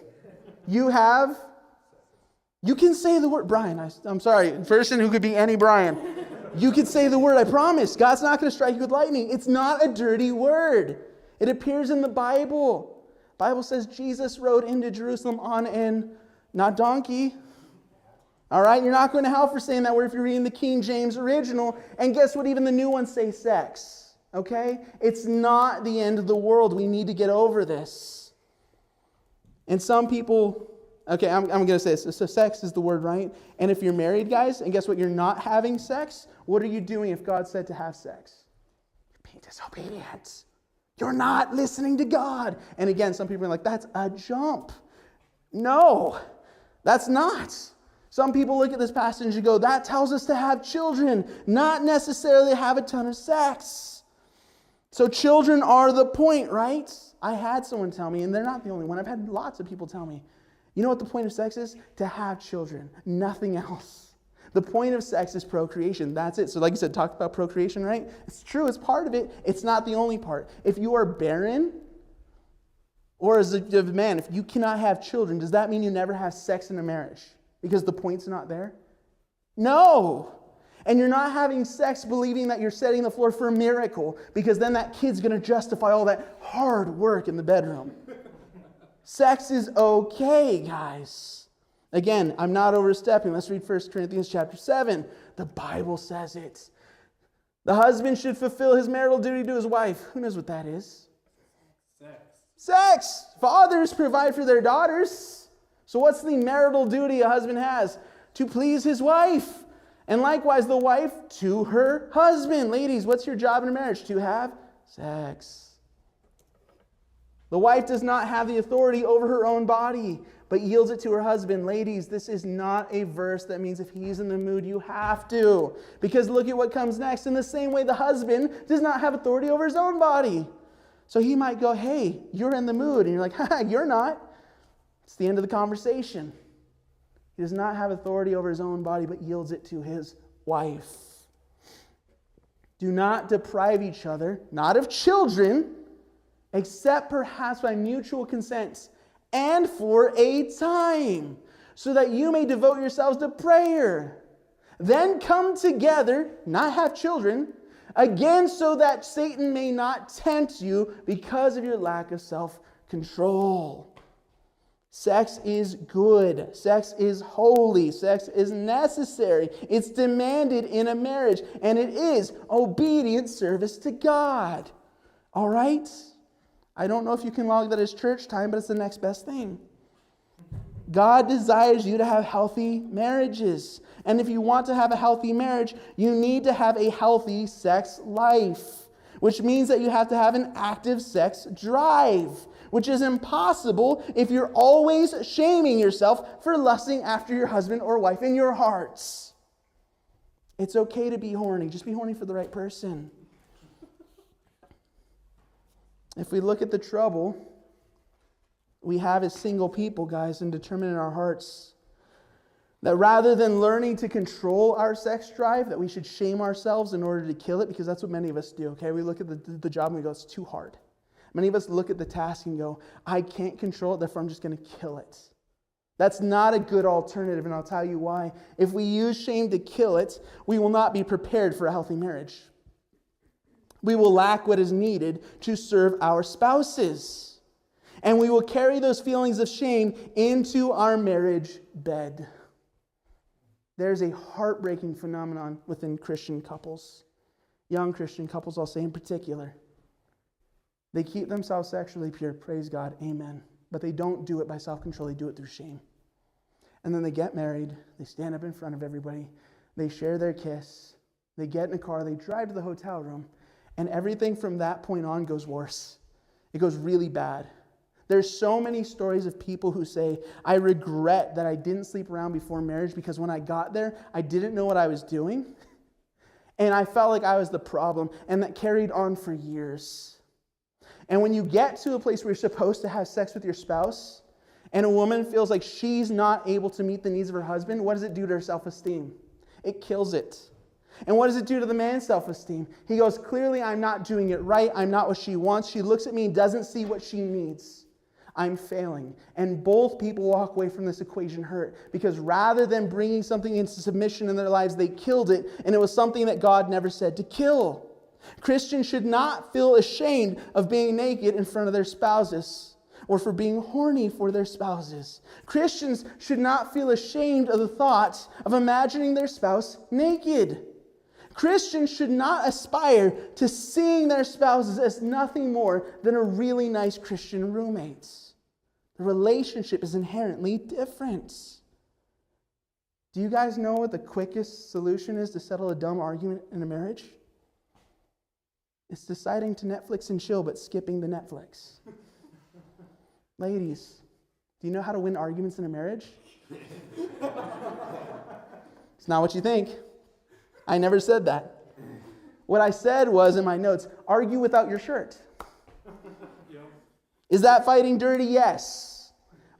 A: You can say the word, Brian, I'm sorry, person who could be any Brian. You could say the word, I promise. God's not going to strike you with lightning. It's not a dirty word. It appears in the Bible. The Bible says Jesus rode into Jerusalem on an, not donkey. All right, you're not going to hell for saying that word if you're reading the King James original. And guess what? Even the new ones say sex. Okay? It's not the end of the world. We need to get over this. And some people, okay, I'm going to say this. So sex is the word, right? And if you're married, guys, and guess what? You're not having sex. What are you doing if God said to have sex? You're being disobedient. You're not listening to God. And again, some people are like, that's a jump. No, that's not. Some people look at this passage and go, that tells us to have children, not necessarily have a ton of sex. So children are the point, right? I had someone tell me, and they're not the only one. I've had lots of people tell me, you know what the point of sex is? To have children, nothing else. The point of sex is procreation. That's it. So like you said, talk about procreation, right? It's true. It's part of it. It's not the only part. If you are barren, or as a man, if you cannot have children, does that mean you never have sex in a marriage? Because the point's not there? No. And you're not having sex believing that you're setting the floor for a miracle, because then that kid's going to justify all that hard work in the bedroom. Sex is okay, guys. Again, I'm not overstepping. Let's read 1 Corinthians chapter 7. The Bible says it. The husband should fulfill his marital duty to his wife. Who knows what that is? Sex. Fathers provide for their daughters. So what's the marital duty a husband has? To please his wife. And likewise, the wife to her husband. Ladies, what's your job in a marriage? To have sex. The wife does not have the authority over her own body, but yields it to her husband. Ladies, this is not a verse that means if he's in the mood, you have to. Because look at what comes next. In the same way, the husband does not have authority over his own body. So he might go, hey, you're in the mood. And you're like, ha, you're not. It's the end of the conversation. He does not have authority over his own body, but yields it to his wife. Do not deprive each other, not of children, except perhaps by mutual consent, and for a time, so that you may devote yourselves to prayer. Then come together, not have children, again so that Satan may not tempt you because of your lack of self-control. Sex is good. Sex is holy. Sex is necessary. It's demanded in a marriage, and it is obedient service to God. All right? I don't know if you can log that as church time, but it's the next best thing. God desires you to have healthy marriages. And if you want to have a healthy marriage, you need to have a healthy sex life, which means that you have to have an active sex drive, which is impossible if you're always shaming yourself for lusting after your husband or wife in your hearts. It's okay to be horny. Just be horny for the right person. If we look at the trouble we have as single people, guys, and determine in our hearts that rather than learning to control our sex drive, that we should shame ourselves in order to kill it, because that's what many of us do, okay? We look at the job and we go, it's too hard. Many of us look at the task and go, I can't control it, therefore I'm just going to kill it. That's not a good alternative, and I'll tell you why. If we use shame to kill it, we will not be prepared for a healthy marriage. We will lack what is needed to serve our spouses. And we will carry those feelings of shame into our marriage bed. There's a heartbreaking phenomenon within Christian couples. Young Christian couples, I'll say in particular. They keep themselves sexually pure, praise God, amen. But they don't do it by self-control, they do it through shame. And then they get married, they stand up in front of everybody, they share their kiss, they get in a car, they drive to the hotel room, and everything from that point on goes worse. It goes really bad. There's so many stories of people who say, I regret that I didn't sleep around before marriage because when I got there, I didn't know what I was doing. And I felt like I was the problem. And that carried on for years. And when you get to a place where you're supposed to have sex with your spouse, and a woman feels like she's not able to meet the needs of her husband, what does it do to her self-esteem? It kills it. And what does it do to the man's self-esteem? He goes, clearly I'm not doing it right. I'm not what she wants. She looks at me and doesn't see what she needs. I'm failing. And both people walk away from this equation hurt, because rather than bringing something into submission in their lives, they killed it, and it was something that God never said to kill. Christians should not feel ashamed of being naked in front of their spouses or for being horny for their spouses. Christians should not feel ashamed of the thought of imagining their spouse naked. Christians should not aspire to seeing their spouses as nothing more than a really nice Christian roommate. The relationship is inherently different. Do you guys know what the quickest solution is to settle a dumb argument in a marriage? It's deciding to Netflix and chill, but skipping the Netflix. Ladies, do you know how to win arguments in a marriage? It's not what you think. I never said that. What I said was in my notes, argue without your shirt. Is that fighting dirty? Yes.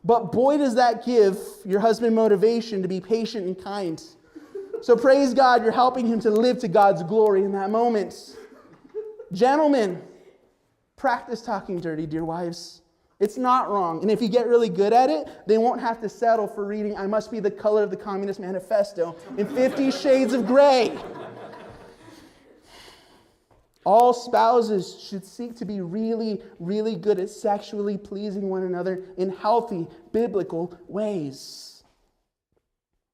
A: But boy, does that give your husband motivation to be patient and kind. So praise God, you're helping him to live to God's glory in that moment. Gentlemen, practice talking dirty to your wives. It's not wrong. And if you get really good at it, they won't have to settle for reading I Must Be the Color of the Communist Manifesto in 50 Shades of Grey. All spouses should seek to be really, really good at sexually pleasing one another in healthy, biblical ways.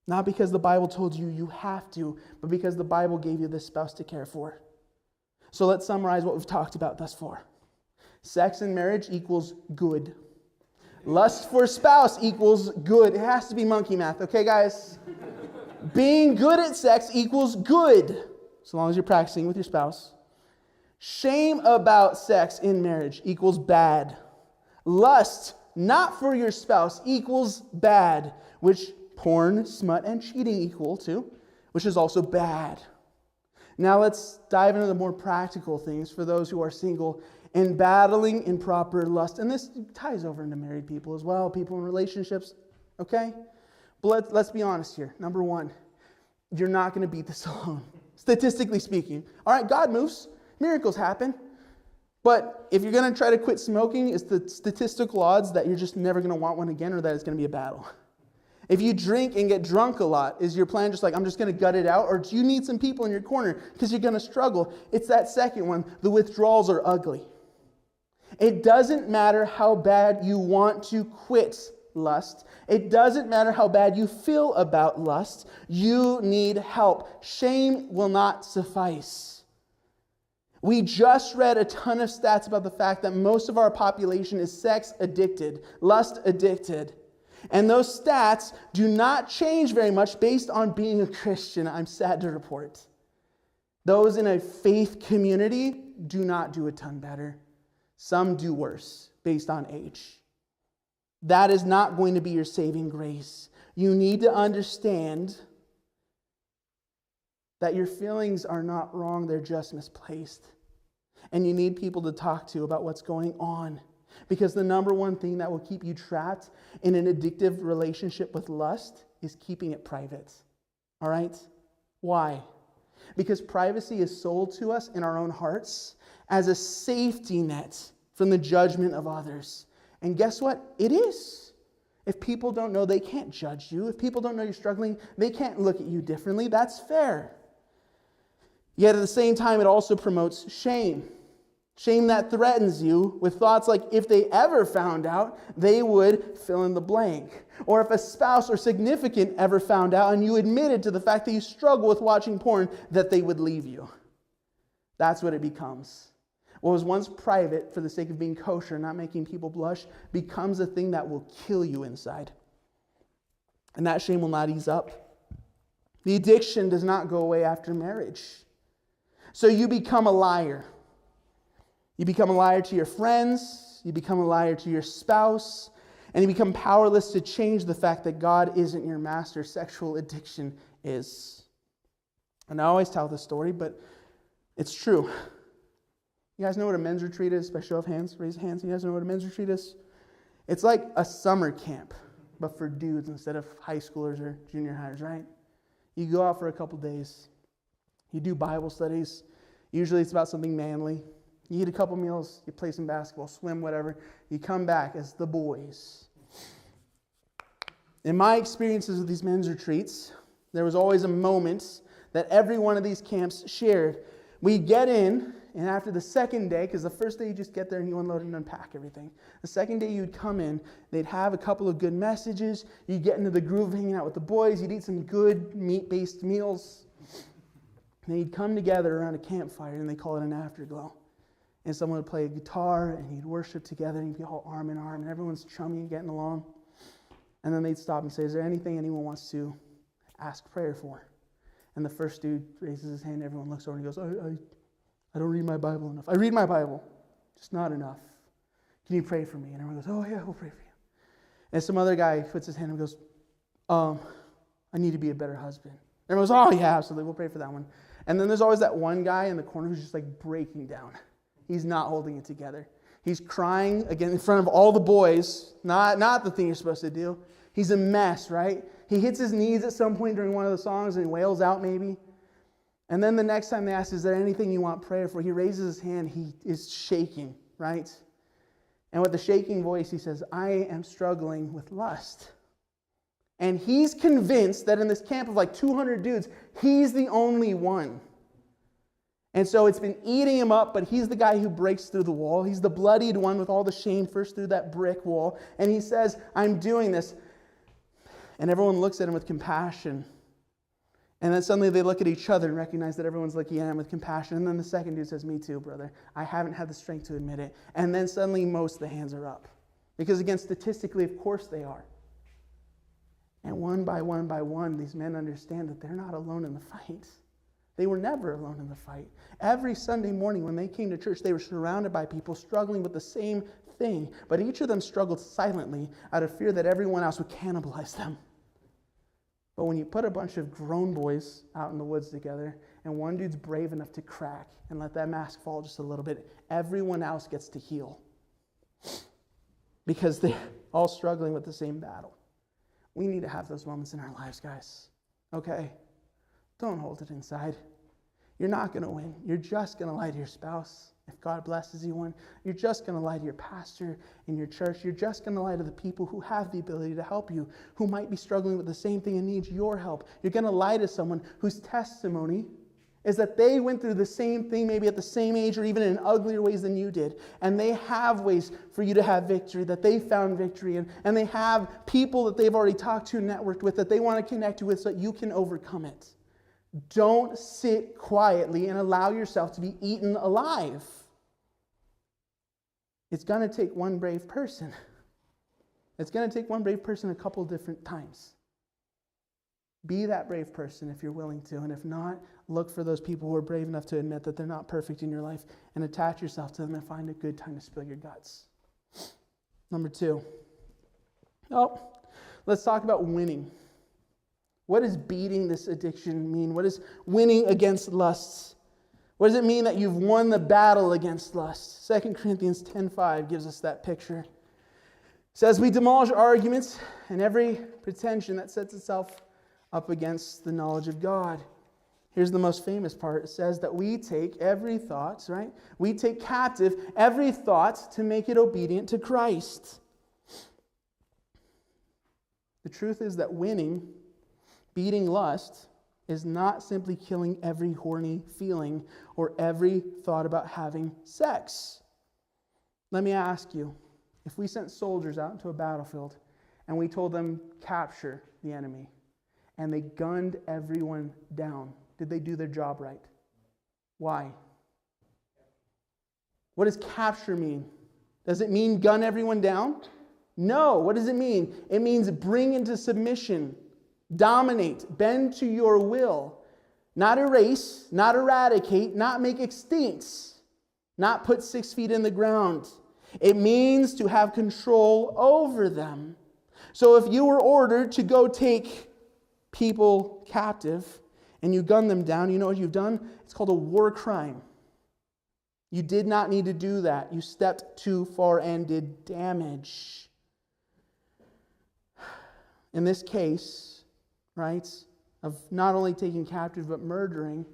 A: Not because the Bible told you you have to, but because the Bible gave you this spouse to care for. So let's summarize what we've talked about thus far. Sex in marriage equals good. Lust for spouse equals good. It has to be monkey math, okay, guys? Being good at sex equals good, so long as you're practicing with your spouse. Shame about sex in marriage equals bad. Lust, not for your spouse, equals bad, which porn, smut, and cheating equal to, which is also bad. Now let's dive into the more practical things for those who are single and battling improper lust. And this ties over into married people as well, people in relationships, okay? But let's be honest here. Number one, you're not going to beat this alone, statistically speaking. All right, God moves. Miracles happen. But if you're going to try to quit smoking, it's the statistical odds that you're just never going to want one again, or that it's going to be a battle. If you drink and get drunk a lot, is your plan just like, I'm just going to gut it out? Or do you need some people in your corner because you're going to struggle? It's that second one. The withdrawals are ugly. It doesn't matter how bad you want to quit lust. It doesn't matter how bad you feel about lust. You need help. Shame will not suffice. We just read a ton of stats about the fact that most of our population is sex addicted, lust addicted. And those stats do not change very much based on being a Christian, I'm sad to report. Those in a faith community do not do a ton better. Some do worse based on age. That is not going to be your saving grace. You need to understand that your feelings are not wrong, they're just misplaced. And you need people to talk to about what's going on. Because the number one thing that will keep you trapped in an addictive relationship with lust is keeping it private. All right? Why? Because privacy is sold to us in our own hearts as a safety net from the judgment of others. And guess what? It is. If people don't know, they can't judge you. If people don't know you're struggling, they can't look at you differently. That's fair. Yet at the same time, it also promotes shame. Shame that threatens you with thoughts like if they ever found out, they would fill in the blank. Or if a spouse or significant ever found out and you admitted to the fact that you struggle with watching porn, that they would leave you. That's what it becomes. What was once private for the sake of being kosher, not making people blush, becomes a thing that will kill you inside. And that shame will not ease up. The addiction does not go away after marriage. So you become a liar. You become a liar to your friends, you become a liar to your spouse, and you become powerless to change the fact that God isn't your master. Sexual addiction is. And I always tell this story, but it's true. You guys know what a men's retreat is? By show of hands, raise hands. You guys know what a men's retreat is? It's like a summer camp, but for dudes instead of high schoolers or junior hires, right? You go out for a couple days. You do Bible studies. Usually it's about something manly. You eat a couple meals, you play some basketball, swim, whatever. You come back as the boys. In my experiences with these men's retreats, there was always a moment that every one of these camps shared. We get in, and after the second day, because the first day you just get there and you unload and unpack everything. The second day you'd come in, they'd have a couple of good messages. You'd get into the groove of hanging out with the boys. You'd eat some good meat-based meals. And then you'd come together around a campfire, and they call it an afterglow. And someone would play a guitar, and you'd worship together, and you'd be all arm in arm, and everyone's chummy and getting along. And then they'd stop and say, is there anything anyone wants to ask prayer for? And the first dude raises his hand, everyone looks over and he goes, I don't read my Bible enough. I read my Bible, just not enough. Can you pray for me? And everyone goes, oh yeah, we'll pray for you. And some other guy puts his hand and goes, I need to be a better husband. Everyone goes, oh yeah, absolutely, we'll pray for that one. And then there's always that one guy in the corner who's just like breaking down. He's not holding it together. He's crying again in front of all the boys, not the thing you're supposed to do. He's a mess, right? He hits his knees at some point during one of the songs and wails out maybe. And then the next time they ask, is there anything you want prayer for? He raises his hand. He is shaking, right? And with a shaking voice, he says, I am struggling with lust. And he's convinced that in this camp of like 200 dudes, he's the only one. And so it's been eating him up, but he's the guy who breaks through the wall. He's the bloodied one with all the shame first through that brick wall. And he says, I'm doing this. And everyone looks at him with compassion. And then suddenly they look at each other and recognize that everyone's looking at him with compassion. And then the second dude says, me too, brother. I haven't had the strength to admit it. And then suddenly most of the hands are up. Because again, statistically, of course they are. And one by one, these men understand that they're not alone in the fight. They were never alone in the fight. Every Sunday morning when they came to church, they were surrounded by people struggling with the same thing. But each of them struggled silently out of fear that everyone else would cannibalize them. But when you put a bunch of grown boys out in the woods together, and one dude's brave enough to crack and let that mask fall just a little bit, everyone else gets to heal. Because they're all struggling with the same battle. We need to have those moments in our lives, guys. Okay? Don't hold it inside. You're not going to win. You're just going to lie to your spouse. If God blesses you one, you're just going to lie to your pastor in your church. You're just going to lie to the people who have the ability to help you, who might be struggling with the same thing and needs your help. You're going to lie to someone whose testimony is that they went through the same thing, maybe at the same age or even in uglier ways than you did. And they have ways for you to have victory, that they found victory in. And they have people that they've already talked to and networked with that they want to connect you with so that you can overcome it. Don't sit quietly and allow yourself to be eaten alive. It's going to take one brave person. It's going to take one brave person a couple different times. Be that brave person if you're willing to. And if not, look for those people who are brave enough to admit that they're not perfect in your life and attach yourself to them and find a good time to spill your guts. Number 2. Let's talk about winning. What does beating this addiction mean? What does winning against lusts? What does it mean that you've won the battle against lust? 2 Corinthians 10:5 gives us that picture. It says, we demolish arguments and every pretension that sets itself up against the knowledge of God. Here's the most famous part. It says that we take every thought, right? We take captive every thought to make it obedient to Christ. The truth is that winning, beating lust, is not simply killing every horny feeling or every thought about having sex. Let me ask you, if we sent soldiers out into a battlefield and we told them, capture the enemy, and they gunned everyone down, did they do their job right? Why? What does capture mean? Does it mean gun everyone down? No. What does it mean? It means bring into submission, dominate, bend to your will, not erase, not eradicate, not make extinct, not put 6 feet in the ground. It means to have control over them. So if you were ordered to go take people captive and you gun them down, you know what you've done? It's called a war crime. You did not need to do that. You stepped too far and did damage. in this case, right, of not only taking captive but murdering,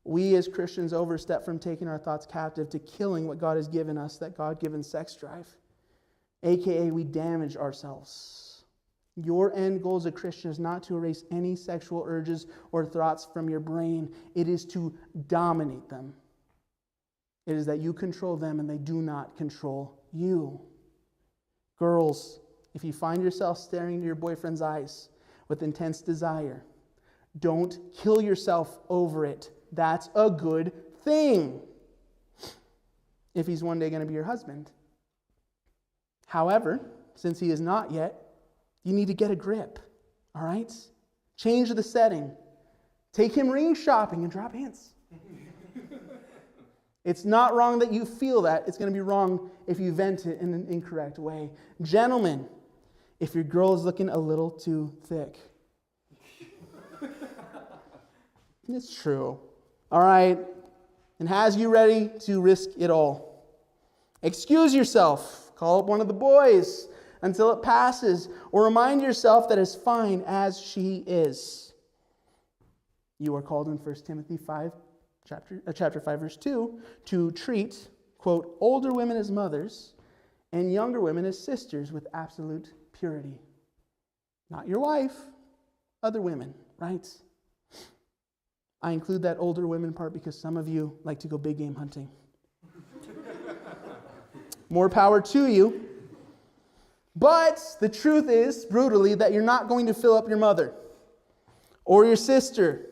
A: we as Christians overstep from taking our thoughts captive to killing what God has given us, that God-given sex drive. AKA, we damage ourselves. Your end goal as a Christian is not to erase any sexual urges or thoughts from your brain. It is to dominate them. It is that you control them and they do not control you. Girls, if you find yourself staring into your boyfriend's eyes with intense desire, don't kill yourself over it. That's a good thing if he's one day going to be your husband. However, since he is not yet, you need to get a grip, all right? Change the setting. Take him ring shopping and drop hints. It's not wrong that you feel that. It's going to be wrong if you vent it in an incorrect way. Gentlemen, if your girl is looking a little too thick. It's true. All right? And has you ready to risk it all. Excuse yourself. Call up one of the boys until it passes. Or remind yourself that it's fine as she is. You are called in 1 Timothy 5, chapter 5, verse 2, to treat, quote, older women as mothers and younger women as sisters with absolute purity. Not your wife, other women, right? I include that older women part because some of you like to go big game hunting. More power to you. But the truth is, brutally, that you're not going to fill up your mother or your sister.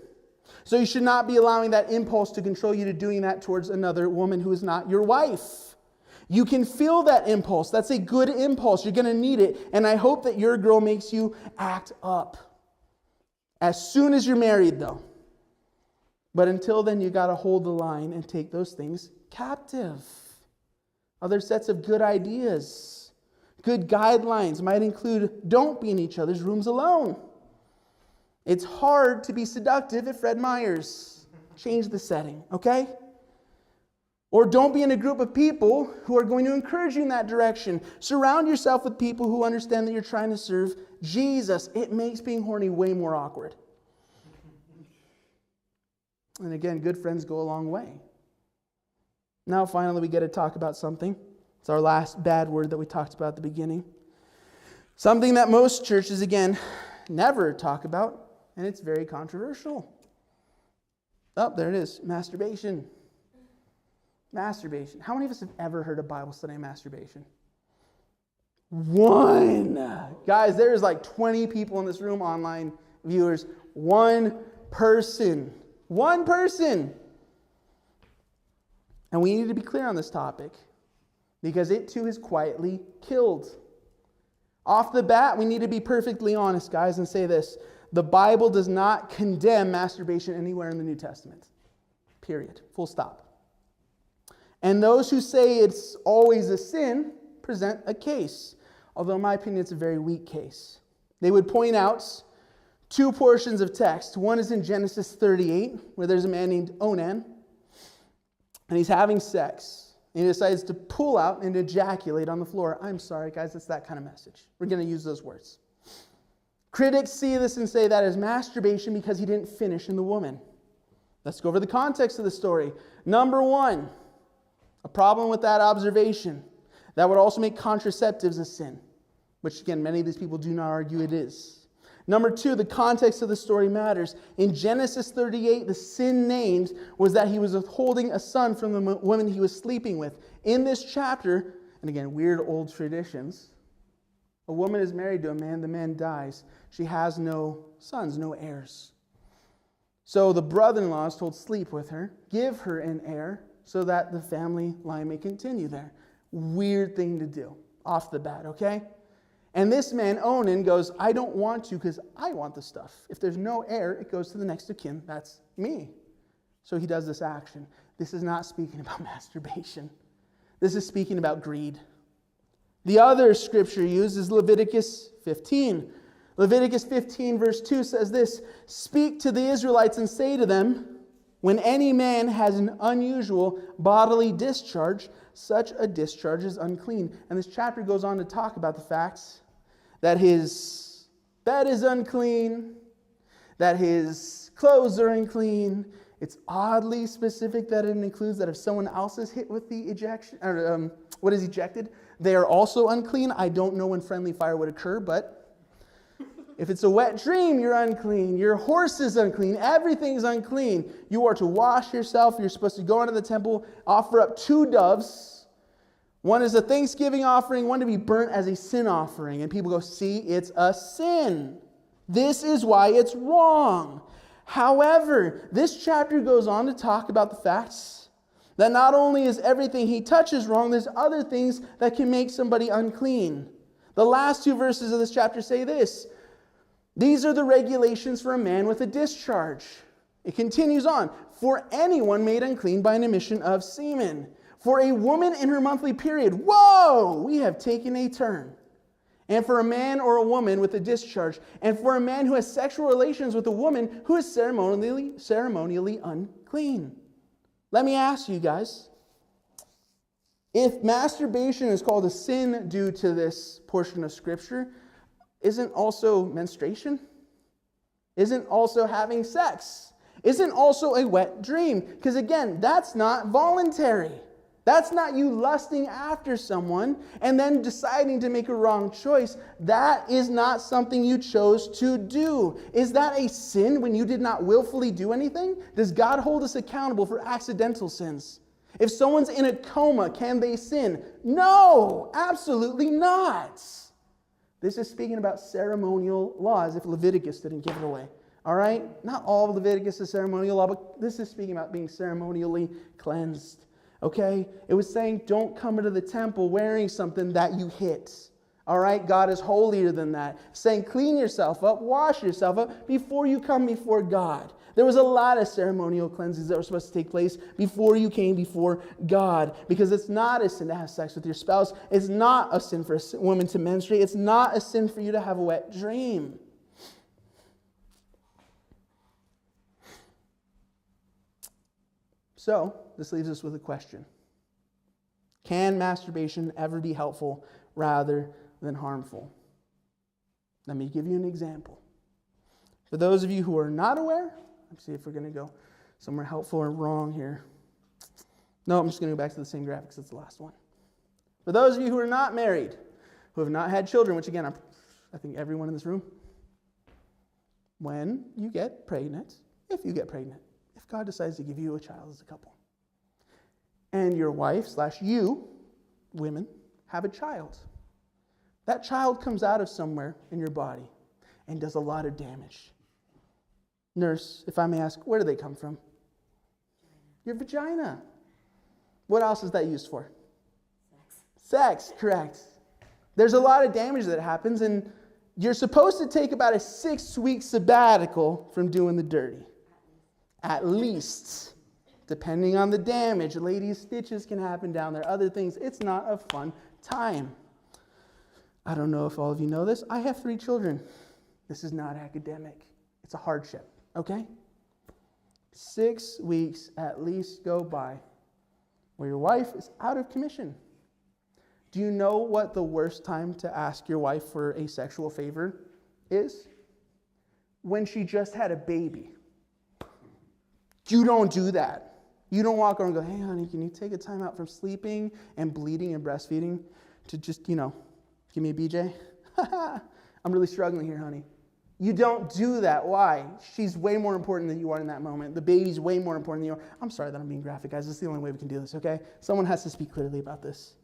A: So you should not be allowing that impulse to control you to doing that towards another woman who is not your wife. You can feel that impulse. That's a good impulse. You're going to need it. And I hope that your girl makes you act up. As soon as you're married, though. But until then, you got to hold the line and take those things captive. Other sets of good ideas, good guidelines might include don't be in each other's rooms alone. It's hard to be seductive at Fred Meyer's. Change the setting, okay? Or don't be in a group of people who are going to encourage you in that direction. Surround yourself with people who understand that you're trying to serve Jesus. It makes being horny way more awkward. And again, good friends go a long way. Now, finally, we get to talk about something. It's our last bad word that we talked about at the beginning. Something that most churches, again, never talk about, and it's very controversial. Oh, there it is. Masturbation. Masturbation. How many of us have ever heard a Bible study on masturbation? One. Guys, there's like 20 people in this room, online viewers. One person. One person. And we need to be clear on this topic because it too is quietly killed. Off the bat, we need to be perfectly honest, guys, and say this. The Bible does not condemn masturbation anywhere in the New Testament. Period. Full stop. And those who say it's always a sin present a case. Although in my opinion, it's a very weak case. They would point out two portions of text. One is in Genesis 38, where there's a man named Onan, and he's having sex. And he decides to pull out and ejaculate on the floor. I'm sorry, guys, it's that kind of message. We're going to use those words. Critics see this and say that is masturbation because he didn't finish in the woman. Let's go over the context of the story. Number one, a problem with that observation. That would also make contraceptives a sin, which again, many of these people do not argue it is. Number two, the context of the story matters. In Genesis 38, the sin named was that he was withholding a son from the woman he was sleeping with. In this chapter, and again, weird old traditions, a woman is married to a man, the man dies. She has no sons, no heirs. So the brother-in-law is told, sleep with her, give her an heir, so that the family line may continue there. Weird thing to do, off the bat, okay? And this man, Onan, goes, I don't want to because I want the stuff. If there's no heir, it goes to the next of kin. That's me. So he does this action. This is not speaking about masturbation. This is speaking about greed. The other scripture used is Leviticus 15. Leviticus 15 verse 2 says this, speak to the Israelites and say to them, when any man has an unusual bodily discharge, such a discharge is unclean. And this chapter goes on to talk about the facts that his bed is unclean, that his clothes are unclean. It's oddly specific that it includes that if someone else is hit with the ejection, or what is ejected, they are also unclean. I don't know when friendly fire would occur, but if it's a wet dream, you're unclean. Your horse is unclean. Everything's unclean. You are to wash yourself. You're supposed to go into the temple, offer up 2 doves. One is a thanksgiving offering, one to be burnt as a sin offering. And people go, see, it's a sin. This is why it's wrong. However, this chapter goes on to talk about the facts that not only is everything he touches wrong, there's other things that can make somebody unclean. The last 2 verses of this chapter say this: these are the regulations for a man with a discharge. It continues on. For anyone made unclean by an emission of semen. For a woman in her monthly period. Whoa! We have taken a turn. And for a man or a woman with a discharge. And for a man who has sexual relations with a woman who is ceremonially unclean. Let me ask you guys. If masturbation is called a sin due to this portion of Scripture, isn't also menstruation? Isn't also having sex? Isn't also a wet dream? Because again, that's not voluntary. That's not you lusting after someone and then deciding to make a wrong choice. That is not something you chose to do. Is that a sin when you did not willfully do anything? Does God hold us accountable for accidental sins? If someone's in a coma, can they sin? No, absolutely not. This is speaking about ceremonial law, as if Leviticus didn't give it away. All right? Not all of Leviticus is ceremonial law, but this is speaking about being ceremonially cleansed. Okay? It was saying, don't come into the temple wearing something that you hit. All right? God is holier than that. Saying, clean yourself up, wash yourself up before you come before God. There was a lot of ceremonial cleansings that were supposed to take place before you came before God. Because it's not a sin to have sex with your spouse. It's not a sin for a woman to menstruate. It's not a sin for you to have a wet dream. So, this leaves us with a question. Can masturbation ever be helpful rather than harmful? Let me give you an example. For those of you who are not aware, let's see if we're going to go somewhere helpful or wrong here. No, I'm just going to go back to the same graphics. That's the last one. For those of you who are not married, who have not had children, which again, I think everyone in this room, when you get pregnant, if you get pregnant, if God decides to give you a child as a couple, and your wife/you, women, have a child, that child comes out of somewhere in your body and does a lot of damage. Nurse, if I may ask, where do they come from? Your vagina. What else is that used for? Sex, correct. There's a lot of damage that happens, and you're supposed to take about a 6-week sabbatical from doing the dirty. At least. Depending on the damage. Ladies, stitches can happen down there. Other things. It's not a fun time. I don't know if all of you know this. I have 3 children. This is not academic. It's a hardship. Okay? 6 weeks at least go by where your wife is out of commission. Do you know what the worst time to ask your wife for a sexual favor is? When she just had a baby. You don't do that. You don't walk around and go, hey, honey, can you take a time out from sleeping and bleeding and breastfeeding to just, give me a BJ? I'm really struggling here, honey. You don't do that. Why? She's way more important than you are in that moment. The baby's way more important than you are. I'm sorry that I'm being graphic, guys. This is the only way we can do this, okay? Someone has to speak clearly about this.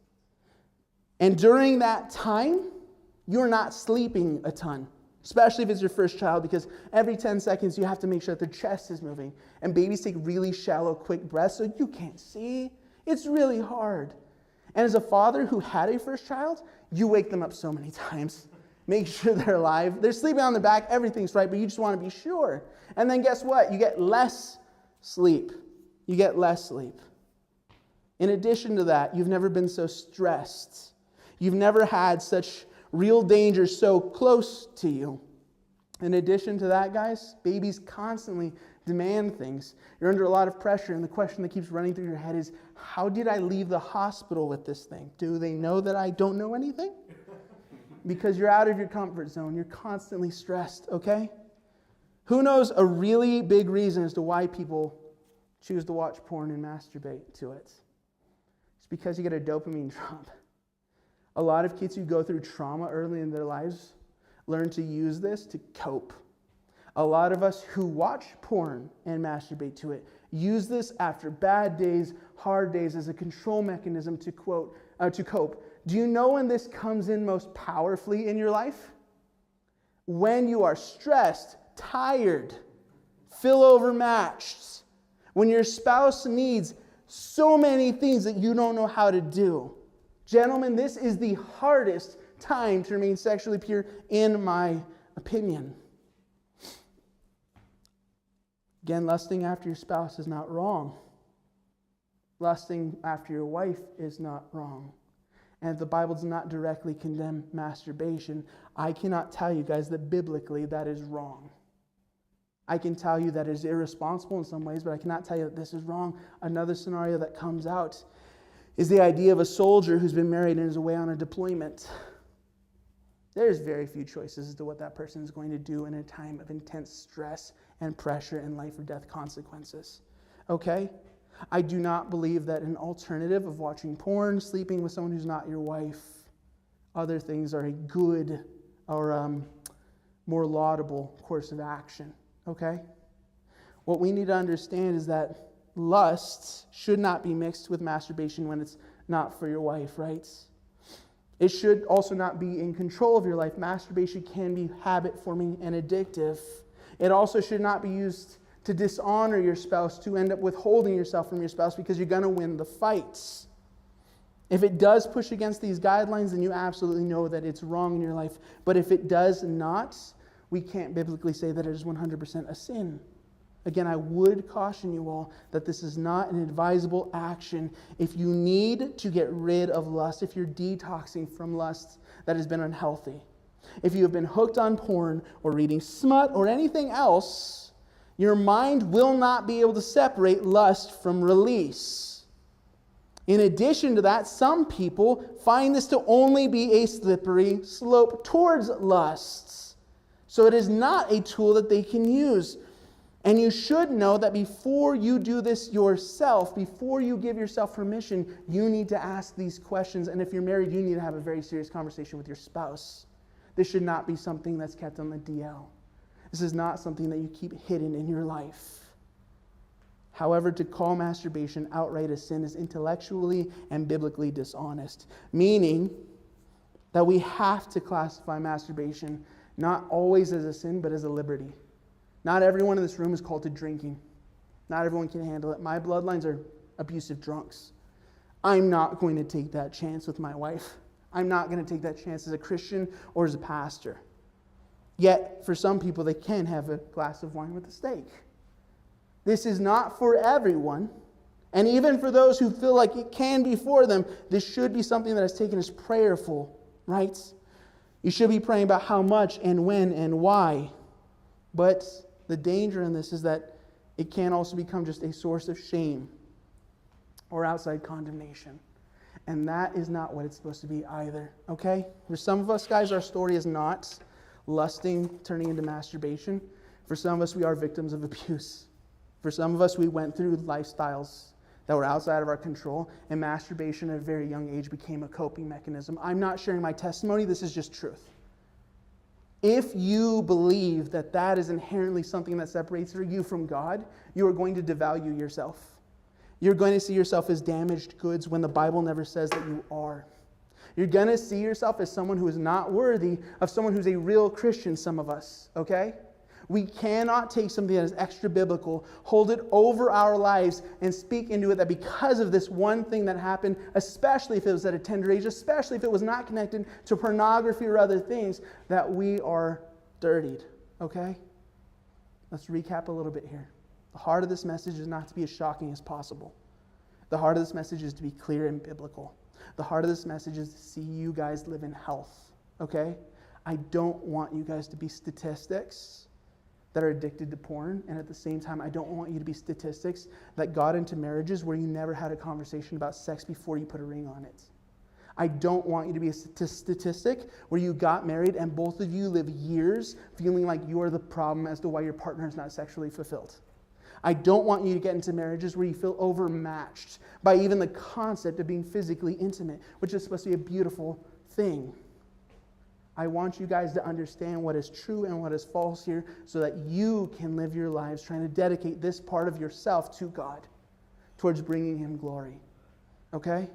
A: And during that time, you're not sleeping a ton, especially if it's your first child, because every 10 seconds you have to make sure that their chest is moving. And babies take really shallow, quick breaths, so you can't see. It's really hard. And as a father who had a first child, you wake them up so many times. Make sure they're alive. They're sleeping on their back. Everything's right, but you just want to be sure. And then guess what? You get less sleep. You get less sleep. In addition to that, you've never been so stressed. You've never had such real danger so close to you. In addition to that, guys, babies constantly demand things. You're under a lot of pressure, and the question that keeps running through your head is, how did I leave the hospital with this thing? Do they know that I don't know anything? because you're out of your comfort zone. You're constantly stressed, okay? Who knows a really big reason as to why people choose to watch porn and masturbate to it? It's because you get a dopamine drop. A lot of kids who go through trauma early in their lives learn to use this to cope. A lot of us who watch porn and masturbate to it use this after bad days, hard days, as a control mechanism to cope. Do you know when this comes in most powerfully in your life? When you are stressed, tired, overmatched. When your spouse needs so many things that you don't know how to do. Gentlemen, this is the hardest time to remain sexually pure, in my opinion. Again, lusting after your spouse is not wrong. Lusting after your wife is not wrong. And the Bible does not directly condemn masturbation. I cannot tell you guys that biblically that is wrong. I can tell you that it is irresponsible in some ways, but I cannot tell you that this is wrong. Another scenario that comes out is the idea of a soldier who's been married and is away on a deployment. There's very few choices as to what that person is going to do in a time of intense stress and pressure and life or death consequences. Okay? I do not believe that an alternative of watching porn, sleeping with someone who's not your wife, other things are a good or more laudable course of action. Okay? What we need to understand is that lust should not be mixed with masturbation when it's not for your wife, right? It should also not be in control of your life. Masturbation can be habit-forming and addictive. It also should not be used to dishonor your spouse, to end up withholding yourself from your spouse because you're going to win the fights. If it does push against these guidelines, then you absolutely know that it's wrong in your life. But if it does not, we can't biblically say that it is 100% a sin. Again, I would caution you all that this is not an advisable action. If you need to get rid of lust, if you're detoxing from lust that has been unhealthy, if you have been hooked on porn or reading smut or anything else, your mind will not be able to separate lust from release. In addition to that, some people find this to only be a slippery slope towards lusts. So it is not a tool that they can use. And you should know that before you do this yourself, before you give yourself permission, you need to ask these questions. And if you're married, you need to have a very serious conversation with your spouse. This should not be something that's kept on the DL. This is not something that you keep hidden in your life. However, to call masturbation outright a sin is intellectually and biblically dishonest, meaning that we have to classify masturbation not always as a sin, but as a liberty. Not everyone in this room is called to drinking. Not everyone can handle it. My bloodlines are abusive drunks. I'm not going to take that chance with my wife. I'm not going to take that chance as a Christian or as a pastor. Yet, for some people, they can have a glass of wine with a steak. This is not for everyone. And even for those who feel like it can be for them, this should be something that is taken as prayerful, right? You should be praying about how much and when and why. But the danger in this is that it can also become just a source of shame or outside condemnation. And that is not what it's supposed to be either, okay? For some of us, guys, our story is not lusting turning into masturbation. For some of us, we are victims of abuse. For some of us, we went through lifestyles that were outside of our control, and masturbation at a very young age became a coping mechanism. I'm not sharing my testimony, this is just truth. If you believe that that is inherently something that separates you from God, you are going to devalue yourself. You're going to see yourself as damaged goods when the Bible never says that you are. You're going to see yourself as someone who is not worthy of someone who's a real Christian, some of us, okay? We cannot take something that is extra biblical, hold it over our lives, and speak into it that because of this one thing that happened, especially if it was at a tender age, especially if it was not connected to pornography or other things, that we are dirtied. Okay? Let's recap a little bit here. The heart of this message is not to be as shocking as possible. The heart of this message is to be clear and biblical. The heart of this message is to see you guys live in health. Okay? I don't want you guys to be statistics that are addicted to porn, and at the same time, I don't want you to be statistics that got into marriages where you never had a conversation about sex before you put a ring on it. I don't want you to be a statistic where you got married and both of you live years feeling like you're the problem as to why your partner is not sexually fulfilled. I don't want you to get into marriages where you feel overmatched by even the concept of being physically intimate, which is supposed to be a beautiful thing. I want you guys to understand what is true and what is false here so that you can live your lives trying to dedicate this part of yourself to God towards bringing Him glory. Okay?